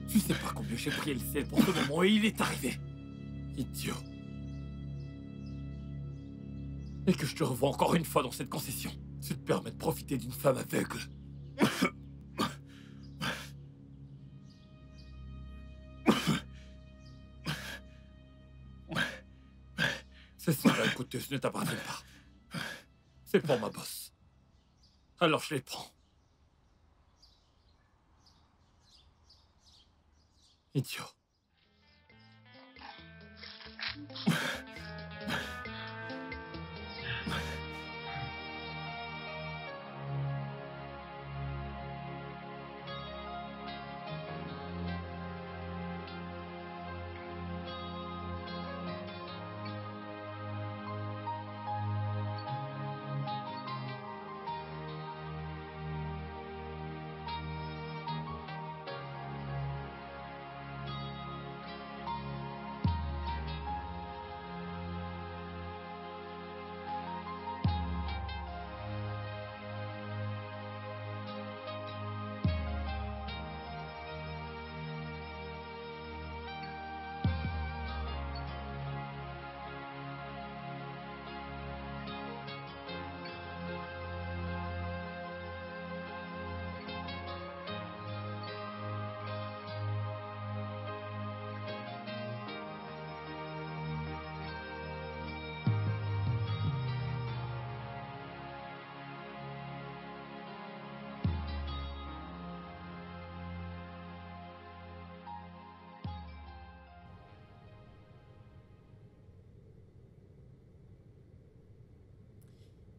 Tu sais pas combien j'ai prié le ciel pour ce moment et il est arrivé. Idiot. Et que je te revois encore une fois dans cette concession. Tu te permets de profiter d'une femme aveugle. Ces soins-là coûteuses ne t'appartiennent pas. C'est pour ma bosse. Alors je les prends. Idiot.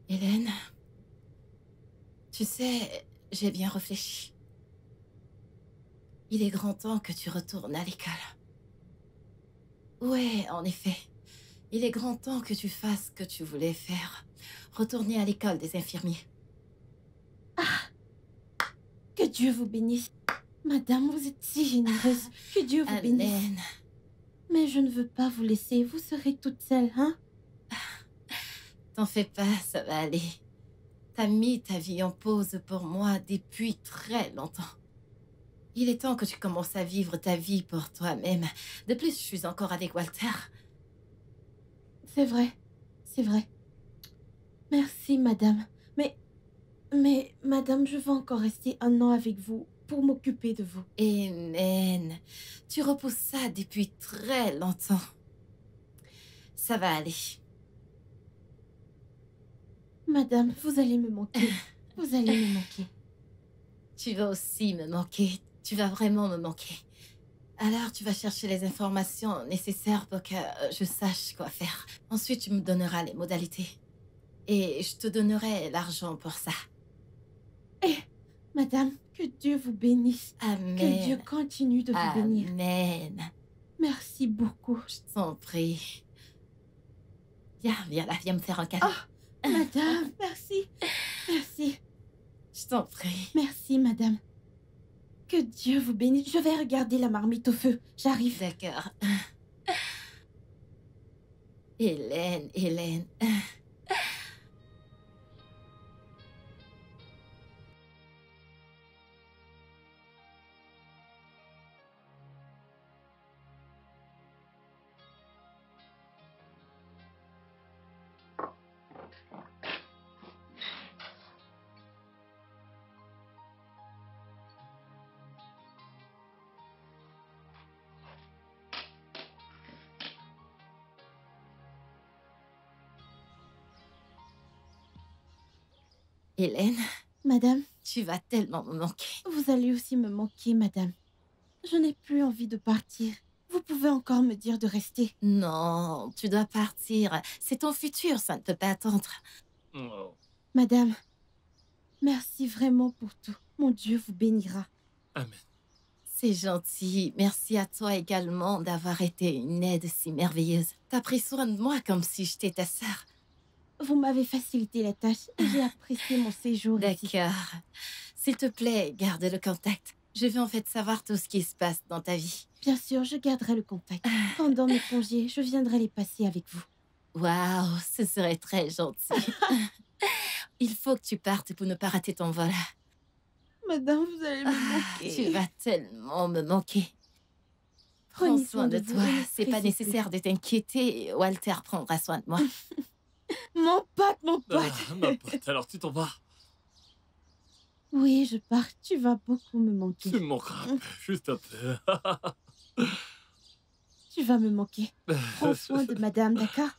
Hélène, tu sais, j'ai bien réfléchi. Il est grand temps que tu retournes à l'école. Ouais, en effet. Il est grand temps que tu fasses ce que tu voulais faire. Retourner à l'école des infirmiers. Que Dieu vous bénisse. Madame, vous êtes si généreuse. Que Dieu vous bénisse. Hélène, Mais je ne veux pas vous laisser. Vous serez toute seule, hein? t'en fais pas, ça va aller. T'as mis ta vie en pause pour moi depuis très longtemps. Il est temps que tu commences à vivre ta vie pour toi-même. De plus, je suis encore avec Walter. C'est vrai. C'est vrai. Merci, madame. Mais, madame, je veux encore rester 1 an avec vous pour m'occuper de vous. Amen. Tu repousses ça depuis très longtemps. Ça va aller. Madame, vous allez me manquer. Vous allez me manquer. Tu vas aussi me manquer. Tu vas vraiment me manquer. Alors, tu vas chercher les informations nécessaires pour que je sache quoi faire. Ensuite, tu me donneras les modalités. Et je te donnerai l'argent pour ça. Madame, que Dieu vous bénisse. Amen. Que Dieu continue de vous bénir. Amen. Merci beaucoup. Je t'en prie. Viens là, viens me faire un câlin. Madame, merci. Merci. Je t'en prie. Merci, madame. Que Dieu vous bénisse. Je vais regarder la marmite au feu. J'arrive. D'accord. Hélène, Hélène. Hélène, Madame, tu vas tellement me manquer. vous allez aussi me manquer, madame. Je n'ai plus envie de partir. Vous pouvez encore me dire de rester. Non, tu dois partir. C'est ton futur, ça ne peut pas attendre. Oh. Madame, merci vraiment pour tout. Mon Dieu vous bénira. Amen. C'est gentil. Merci à toi également d'avoir été une aide si merveilleuse. T'as pris soin de moi comme si j'étais ta sœur. Vous m'avez facilité la tâche et j'ai apprécié mon séjour ici. D'accord. S'il te plaît, garde le contact. Je veux en fait savoir tout ce qui se passe dans ta vie. Bien sûr, je garderai le contact. Pendant mes congés, je viendrai les passer avec vous. Waouh, ce serait très gentil. Il faut que tu partes pour ne pas rater ton vol. Madame, vous allez me manquer. Tu vas tellement me manquer. Prends Prenez soin de vous toi. et ne C'est pas stressez plus. nécessaire de t'inquiéter. Walter prendra soin de moi. Mon pote, mon pote. Ah, ma pote, alors tu t'en vas. Oui, je pars. Tu vas beaucoup me manquer. Tu me manqueras un peu, juste un peu. Tu vas me manquer. Prends soin de madame, d'accord?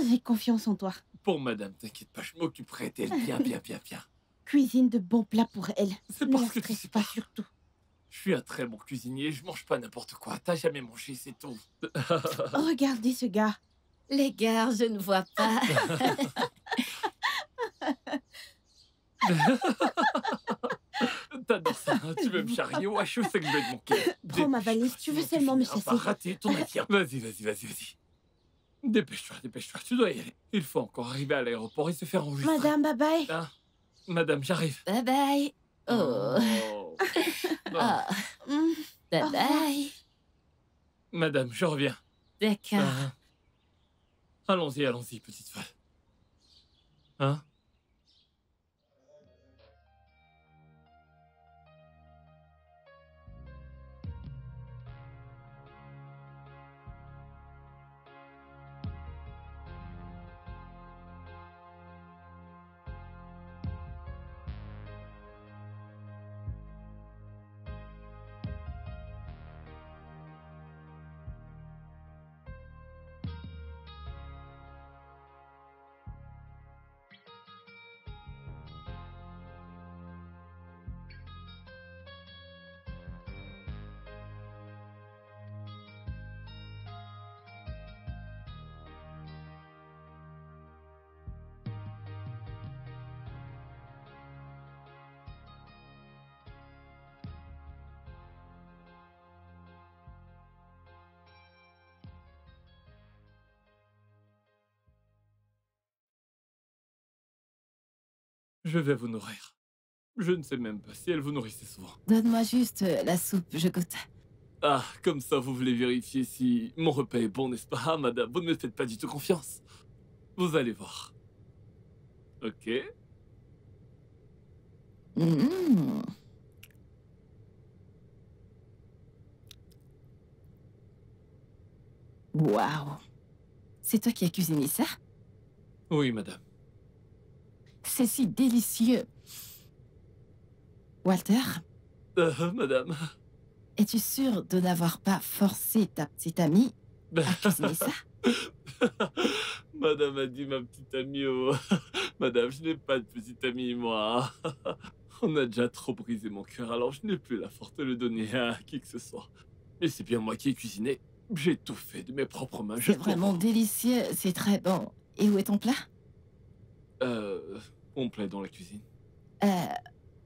J'ai confiance en toi. Pour madame, t'inquiète pas, je m'occuperai d'elle bien, bien, bien, bien. Cuisine de bons plats pour elle. C'est Ne parce la que tu stresse sais pas pas. surtout. Je suis un très bon cuisinier, je mange pas n'importe quoi. T'as jamais mangé, c'est tout. Regardez ce gars. Les gars, je ne vois pas. T'adores ça, hein, tu veux me charrier? Ouais, je sais que je vais te manquer. Prends ma valise, tu veux seulement me Tu finiras chasser. par rater ton avion. Vas-y, vas-y, vas-y, vas-y. Dépêche-toi, dépêche-toi, tu dois y aller. Il faut encore arriver à l'aéroport et se faire enregistrer. Madame, bye bye. Hein? Madame, j'arrive. Bye bye. Oh. Oh. Non. Ah, Mm. bye Au revoir. bye. Madame, je reviens. D'accord. Hein? Allons-y, allons-y, petite folle. Hein? Je vais vous nourrir. Je ne sais même pas si elle vous nourrissait souvent. Donne-moi juste la soupe, je goûte. Ah, comme ça, vous voulez vérifier si mon repas est bon, n'est-ce pas? Ah, madame, vous ne me faites pas du tout confiance. Vous allez voir. Ok. Mmh. Waouh. C'est toi qui as cuisiné ça? Oui, madame. C'est si délicieux. Walter, Madame. es-tu sûr de n'avoir pas forcé ta petite amie à cuisiner ça? Madame a dit ma petite amie. Oh. Madame, je n'ai pas de petite amie, moi. On a déjà trop brisé mon cœur, alors je n'ai plus la force de le donner à qui que ce soit. Mais c'est bien moi qui ai cuisiné. J'ai tout fait de mes propres mains. C'est juste pour vraiment vous. délicieux, c'est très bon. Et où est ton plat? On plaît dans la cuisine.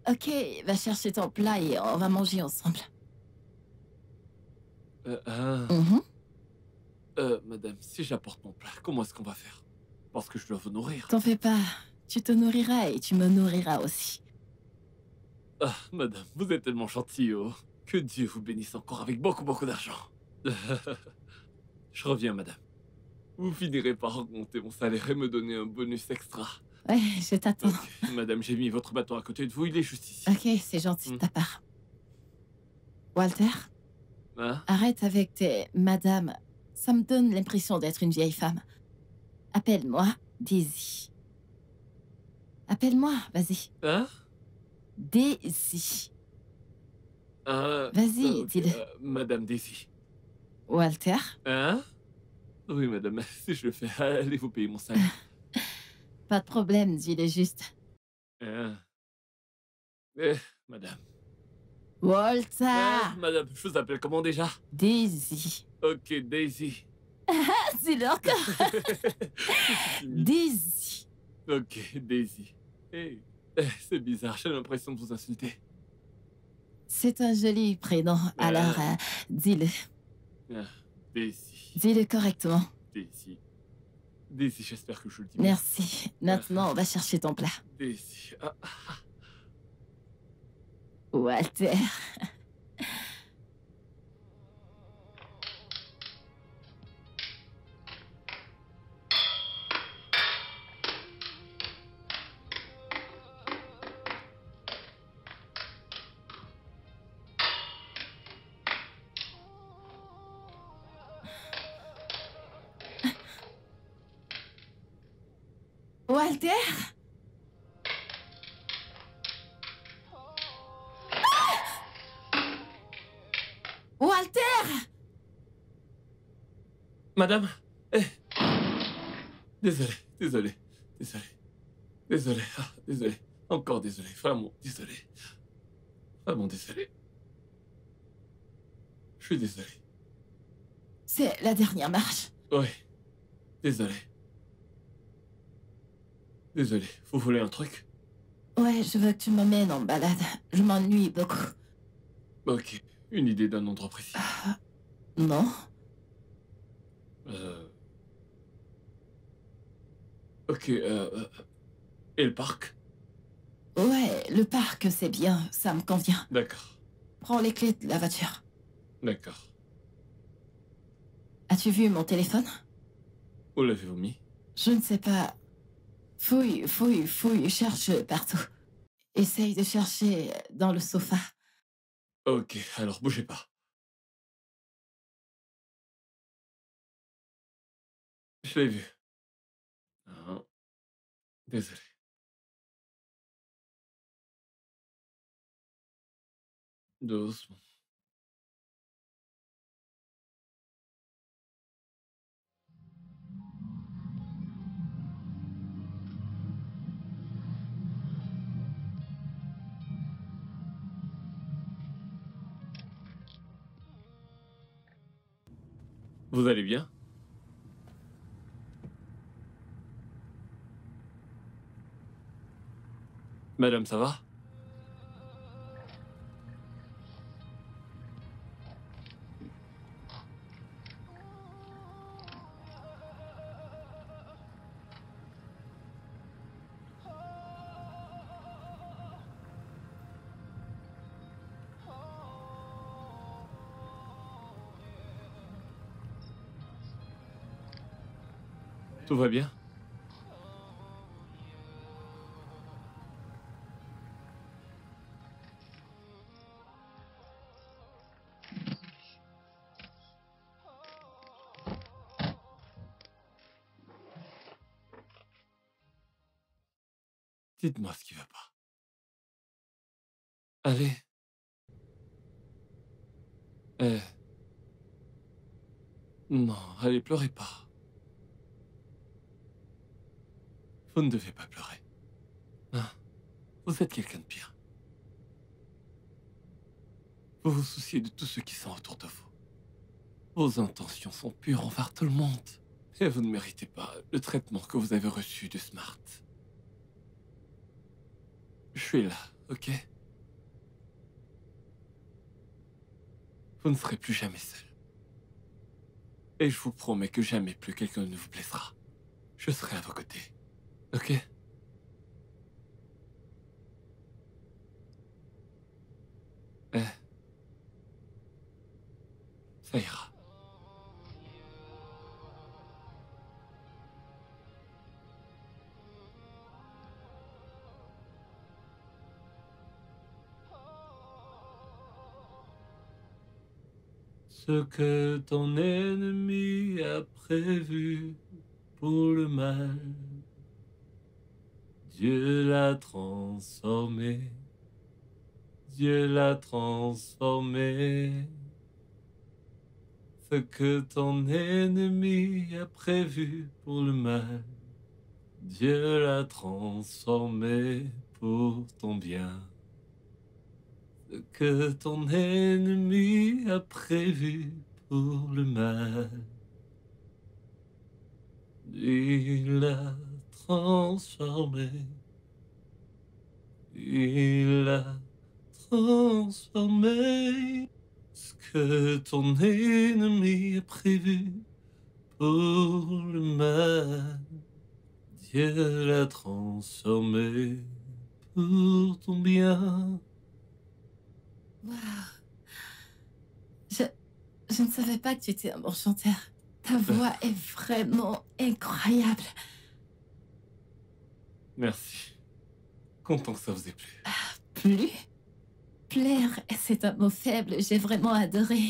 Ok, va chercher ton plat et on va manger ensemble. Mhm. Madame, si j'apporte mon plat, comment est-ce qu'on va faire? Parce que je dois vous nourrir. T'en fais pas, tu te nourriras et tu me nourriras aussi. Ah, madame, vous êtes tellement gentille, oh. Que Dieu vous bénisse encore avec beaucoup, beaucoup d'argent. Je reviens, madame. Vous finirez par augmenter mon salaire et me donner un bonus extra. Ouais, je t'attends. Ok, madame, j'ai mis votre bâton à côté de vous, il est juste ici. Ok, c'est gentil de ta part. Walter, Hein? arrête avec tes madame. Ça me donne l'impression d'être une vieille femme. Appelle-moi Daisy. Appelle-moi, vas-y. Hein? Daisy. Ah, Vas-y, ok, dis-le. Madame Daisy. Walter, Hein? Oui, madame, si je le fais, allez vous payer mon salaire. pas de problème, dis-le juste. Hein? Madame. Walter, Madame, je vous appelle comment déjà? Daisy. Ok, Daisy. Dis-le encore. Daisy. Ok, Daisy. C'est bizarre, j'ai l'impression de vous insulter. C'est un joli prénom, alors dis-le. Daisy. Dis-le correctement. Daisy. Daisy, j'espère que je le dis bien. Merci. Maintenant, on va chercher ton plat. Daisy. Walter. Walter? Walter! Madame? Désolé, désolé, désolé. Désolé, désolé. Encore désolé, vraiment désolé. Vraiment désolé. Je suis désolé. C'est la dernière marche. Oui, désolé. Désolé, vous voulez un truc? Ouais, je veux que tu m'emmènes en balade. Je m'ennuie beaucoup. Ok, une idée d'un endroit précis. Non? Ok, et le parc? Ouais, le parc, c'est bien. Ça me convient. D'accord, Prends les clés de la voiture. d'accord. As-tu vu mon téléphone? Où l'avez-vous mis? Je ne sais pas. Fouille, fouille, fouille, cherche partout. Essaye de chercher dans le sofa. Ok, alors bougez pas. Je l'ai vu. Ah, désolé. Doucement. Vous allez bien? Madame, ça va? Tout va bien? Dites-moi ce qui va pas. Allez. Non, allez, pleurez pas. Vous ne devez pas pleurer. Hein? Vous êtes quelqu'un de bien. Vous vous souciez de tous ceux qui sont autour de vous. Vos intentions sont pures envers tout le monde. Et vous ne méritez pas le traitement que vous avez reçu de Smart. Je suis là, ok? Vous ne serez plus jamais seul. Et je vous promets que jamais plus quelqu'un ne vous blessera. Je serai à vos côtés, ok? Ça ira. Ce que ton ennemi a prévu pour le mal, Dieu l'a transformé. Dieu l'a transformé. Ce que ton ennemi a prévu pour le mal, Dieu l'a transformé pour ton bien. Ce que ton ennemi a prévu pour le mal, il l'a transformé. Il l'a transformé. Ce que ton ennemi a prévu pour le mal, Dieu l'a transformé pour ton bien. Waouh. Je ne savais pas que tu étais un bon chanteur. Ta voix est vraiment incroyable. Merci. Content que ça vous ait plu. Plus? Plaire, c'est un mot faible. J'ai vraiment adoré.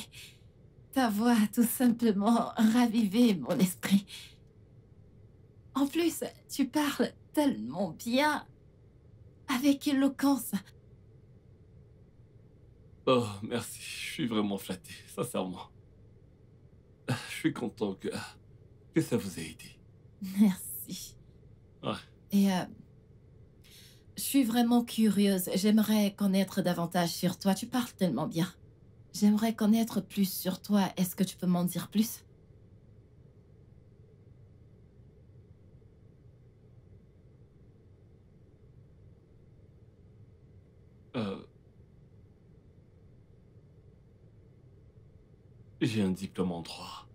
Ta voix a tout simplement ravivé mon esprit. En plus, tu parles tellement bien, avec éloquence. Oh, merci. Je suis vraiment flatté, sincèrement. Je suis content que ça vous ait aidé. Merci. Ouais. Et je suis vraiment curieuse. J'aimerais connaître davantage sur toi. Tu parles tellement bien. J'aimerais connaître plus sur toi. Est-ce que tu peux m'en dire plus? J'ai un diplôme en droit.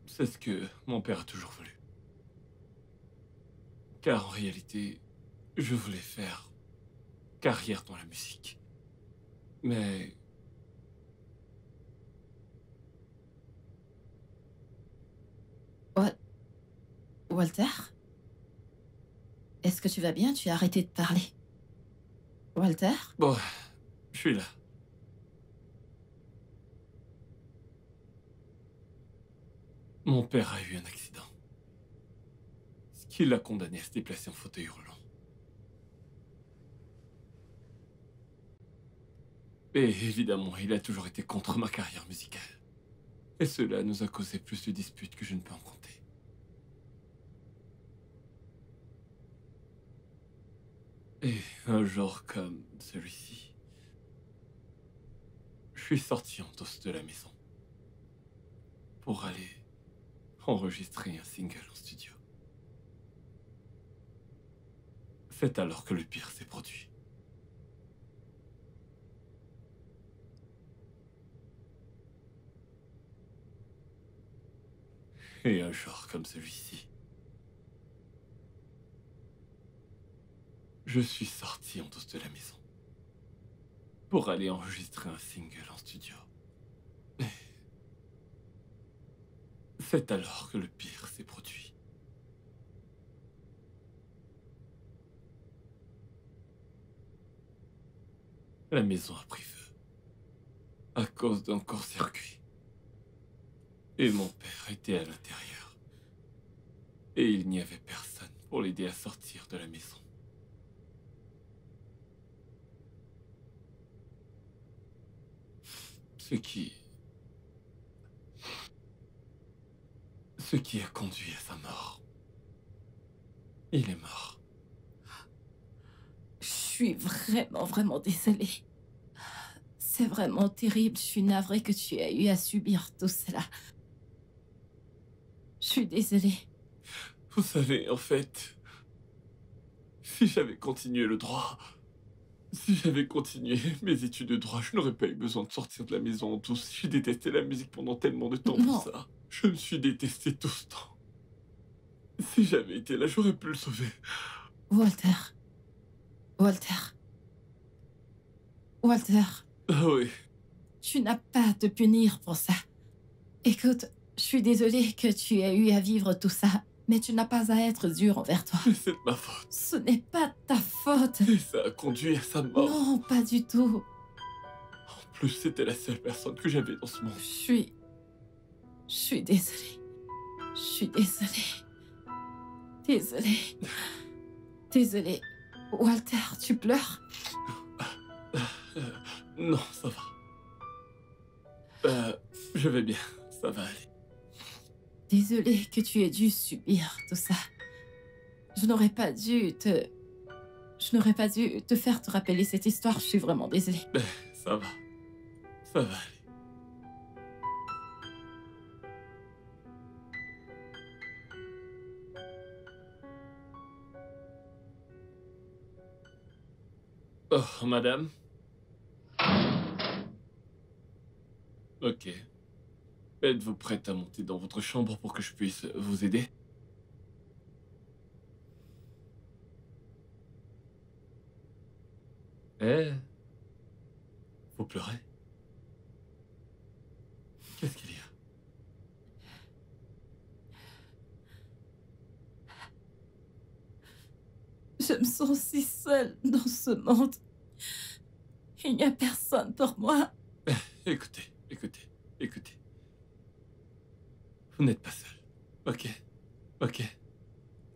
C'est ce que mon père a toujours voulu. Car en réalité, je voulais faire carrière dans la musique. Mais Walter? Est-ce que tu vas bien? Tu as arrêté de parler. Walter? bon, je suis là. Mon père a eu un accident. Ce qui l'a condamné à se déplacer en fauteuil roulant. Et évidemment, il a toujours été contre ma carrière musicale. Et cela nous a causé plus de disputes que je ne peux en compter. Et un jour comme celui-ci, je suis sorti en dos de la maison pour aller enregistrer un single en studio. C'est alors que le pire s'est produit. Et un jour comme celui-ci, je suis sorti en dos de la maison pour aller enregistrer un single en studio. Et c'est alors que le pire s'est produit. La maison a pris feu à cause d'un court-circuit. Et mon père était à l'intérieur. Et il n'y avait personne pour l'aider à sortir de la maison. Ce qui a conduit à sa mort. Il est mort. Je suis vraiment désolée. C'est vraiment terrible. Je suis navrée que tu aies eu à subir tout cela. Je suis désolée. Vous savez, en fait, si j'avais continué le droit, si j'avais continué mes études de droit, je n'aurais pas eu besoin de sortir de la maison en douce. J'ai détesté la musique pendant tellement de temps Non. pour ça. Je me suis détesté tout ce temps. Si j'avais été là, j'aurais pu le sauver. Walter. Ah oui. Tu n'as pas à te punir pour ça. Écoute, je suis désolée que tu aies eu à vivre tout ça, mais tu n'as pas à être dur envers toi. Mais c'est de ma faute. Ce n'est pas ta faute. Et ça a conduit à sa mort. Non, pas du tout. En plus, c'était la seule personne que j'avais dans ce monde. Je suis désolée. Je suis désolée. Désolée. Désolée. Walter, tu pleures? Non, ça va. Je vais bien, ça va aller. Désolée que tu aies dû subir tout ça. Je n'aurais pas dû te faire te rappeler cette histoire. Je suis vraiment désolée. Ça va. Ça va aller. Oh, madame. Ok. Êtes-vous prête à monter dans votre chambre pour que je puisse vous aider? Eh? Vous pleurez? Qu'est-ce qu'il y a? Je me sens si seule dans ce monde. Il n'y a personne pour moi. Écoutez. Vous n'êtes pas seul. Ok.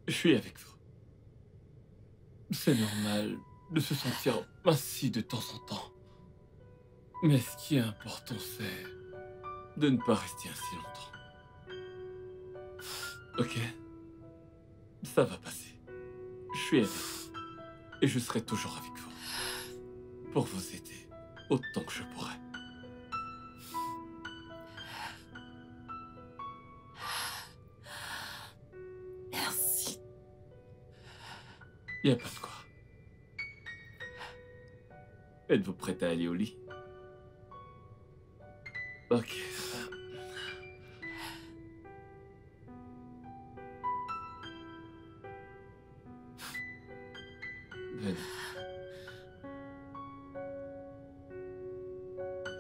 Je suis avec vous. C'est normal de se sentir ainsi de temps en temps. Mais ce qui est important, c'est de ne pas rester ainsi longtemps. Ok? Ça va passer. Je suis avec vous. Et je serai toujours avec vous. Pour vous aider autant que je pourrai. Merci. Y a pas de quoi. Êtes-vous prête à aller au lit? Ok. Venez.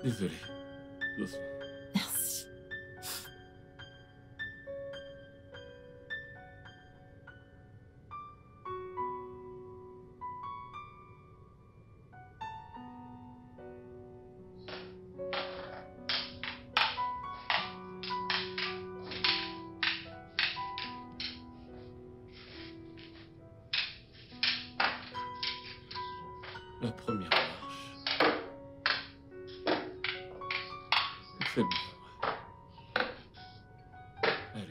Désolé. Doucement. Merci. La première marche. C'est bon. Allez.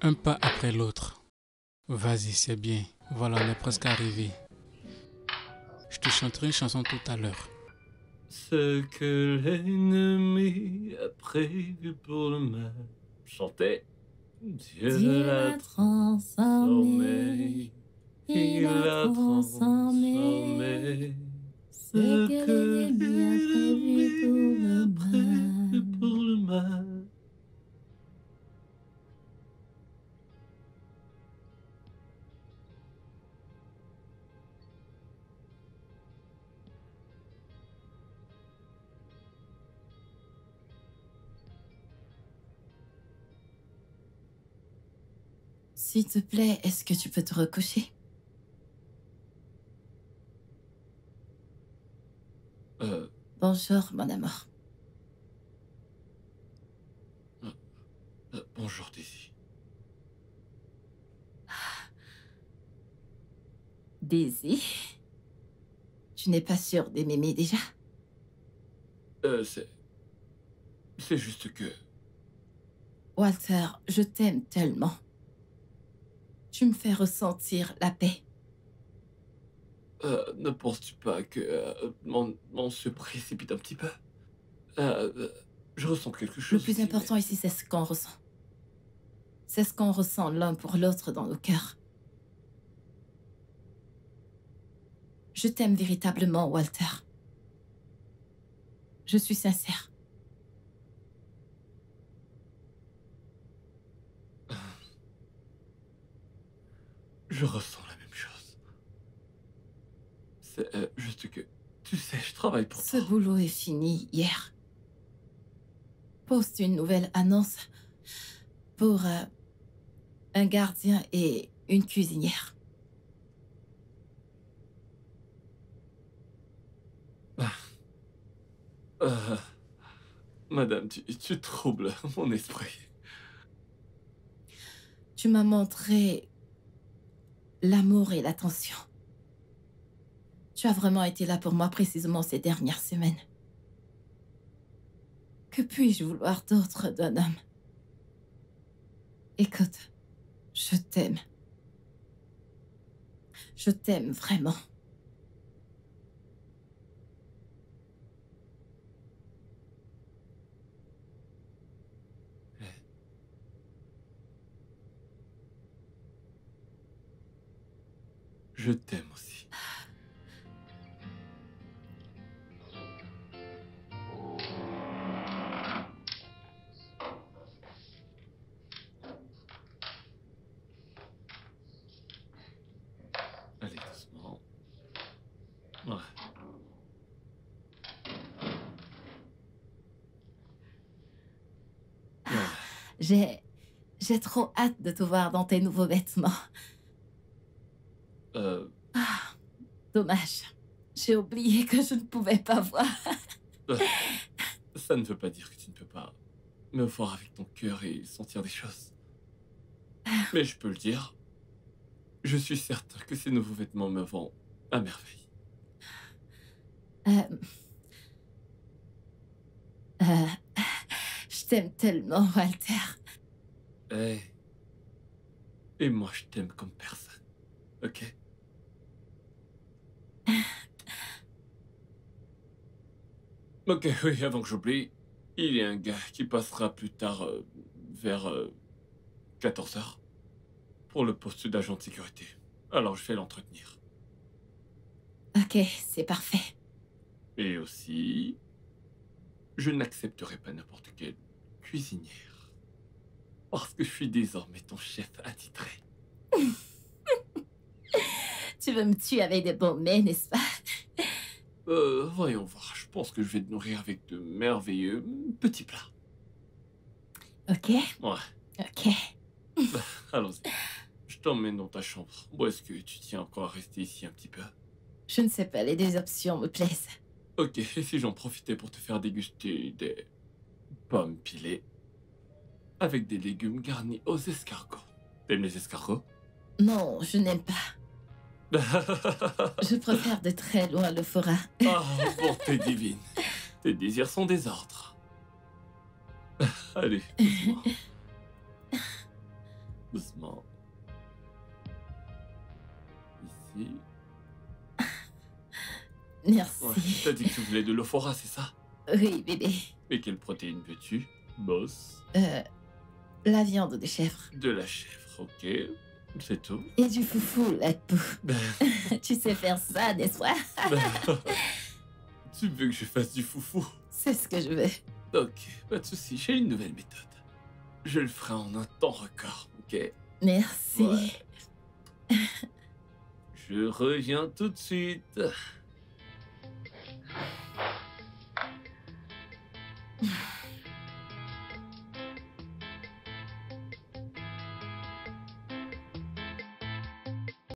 Un pas après l'autre. Vas-y, c'est bien. Voilà, on est presque arrivé. Je te chanterai une chanson tout à l'heure. Ce que l'ennemi a prévu pour le mal. Chantez. Dieu l'a transformé. Il a transformé. Ce que l'ennemi a prévu pour le mal. S'il te plaît, est-ce que tu peux te recoucher? Bonjour, mon amour. Bonjour, Daisy. Daisy? Tu n'es pas sûre de m'aimer déjà? C'est juste que... Walter, je t'aime tellement. Tu me fais ressentir la paix. Ne penses-tu pas que on se précipite un petit peu? Je ressens quelque chose. Le plus ici, important ici, c'est ce qu'on ressent. C'est ce qu'on ressent l'un pour l'autre dans nos cœurs. Je t'aime véritablement, Walter. Je suis sincère. Je ressens la même chose. C'est juste que... Tu sais, je travaille pour Ce toi. boulot est fini hier. Poste une nouvelle annonce pour un gardien et une cuisinière. Euh, Madame, tu troubles mon esprit. Tu m'as montré l'amour et l'attention. Tu as vraiment été là pour moi précisément ces dernières semaines. Que puis-je vouloir d'autre d'un homme? Écoute, je t'aime. Je t'aime vraiment. Je t'aime aussi. Allez, doucement. Ouais. Ouais. J'ai trop hâte de te voir dans tes nouveaux vêtements. Ah, dommage. J'ai oublié que je ne pouvais pas voir. Ça ne veut pas dire que tu ne peux pas me voir avec ton cœur et sentir des choses. Mais je peux le dire. Je suis certain que ces nouveaux vêtements me vont à merveille. Je t'aime tellement, Walter. Hey. Et moi, je t'aime comme personne. Ok? Ok, oui, avant que j'oublie, il y a un gars qui passera plus tard vers 14h pour le poste d'agent de sécurité. Alors je vais l'entretenir. Ok, c'est parfait. Et aussi, je n'accepterai pas n'importe quelle cuisinière. Parce que je suis désormais ton chef attitré. Tu veux me tuer avec des bons mets, n'est-ce pas? Voyons voir. Je pense que je vais te nourrir avec de merveilleux petits plats. Ok. Ouais. Ok. Allons-y. Je t'emmène dans ta chambre. Ou est-ce que tu tiens encore à rester ici un petit peu? Je ne sais pas, les deux options me plaisent. Ok, et si j'en profitais pour te faire déguster des pommes pilées avec des légumes garnis aux escargots. T'aimes les escargots? Non, je n'aime pas. Je préfère de très loin le forat. Ah, bonté divine. Tes désirs sont des ordres. Allez, doucement. Doucement. Ici. Merci. Ouais, t'as dit que tu voulais de l'euphorat, c'est ça? Oui, bébé. Et quelle protéine veux-tu, boss? La viande de chèvre. De la chèvre, ok. C'est tout. Et du foufou, la peau. Ben, Tu sais faire ça, n'est-ce pas? tu veux que je fasse du foufou? C'est ce que je veux. Ok, pas de souci, j'ai une nouvelle méthode. Je le ferai en un temps record, ok? Merci. Ouais. Je reviens tout de suite.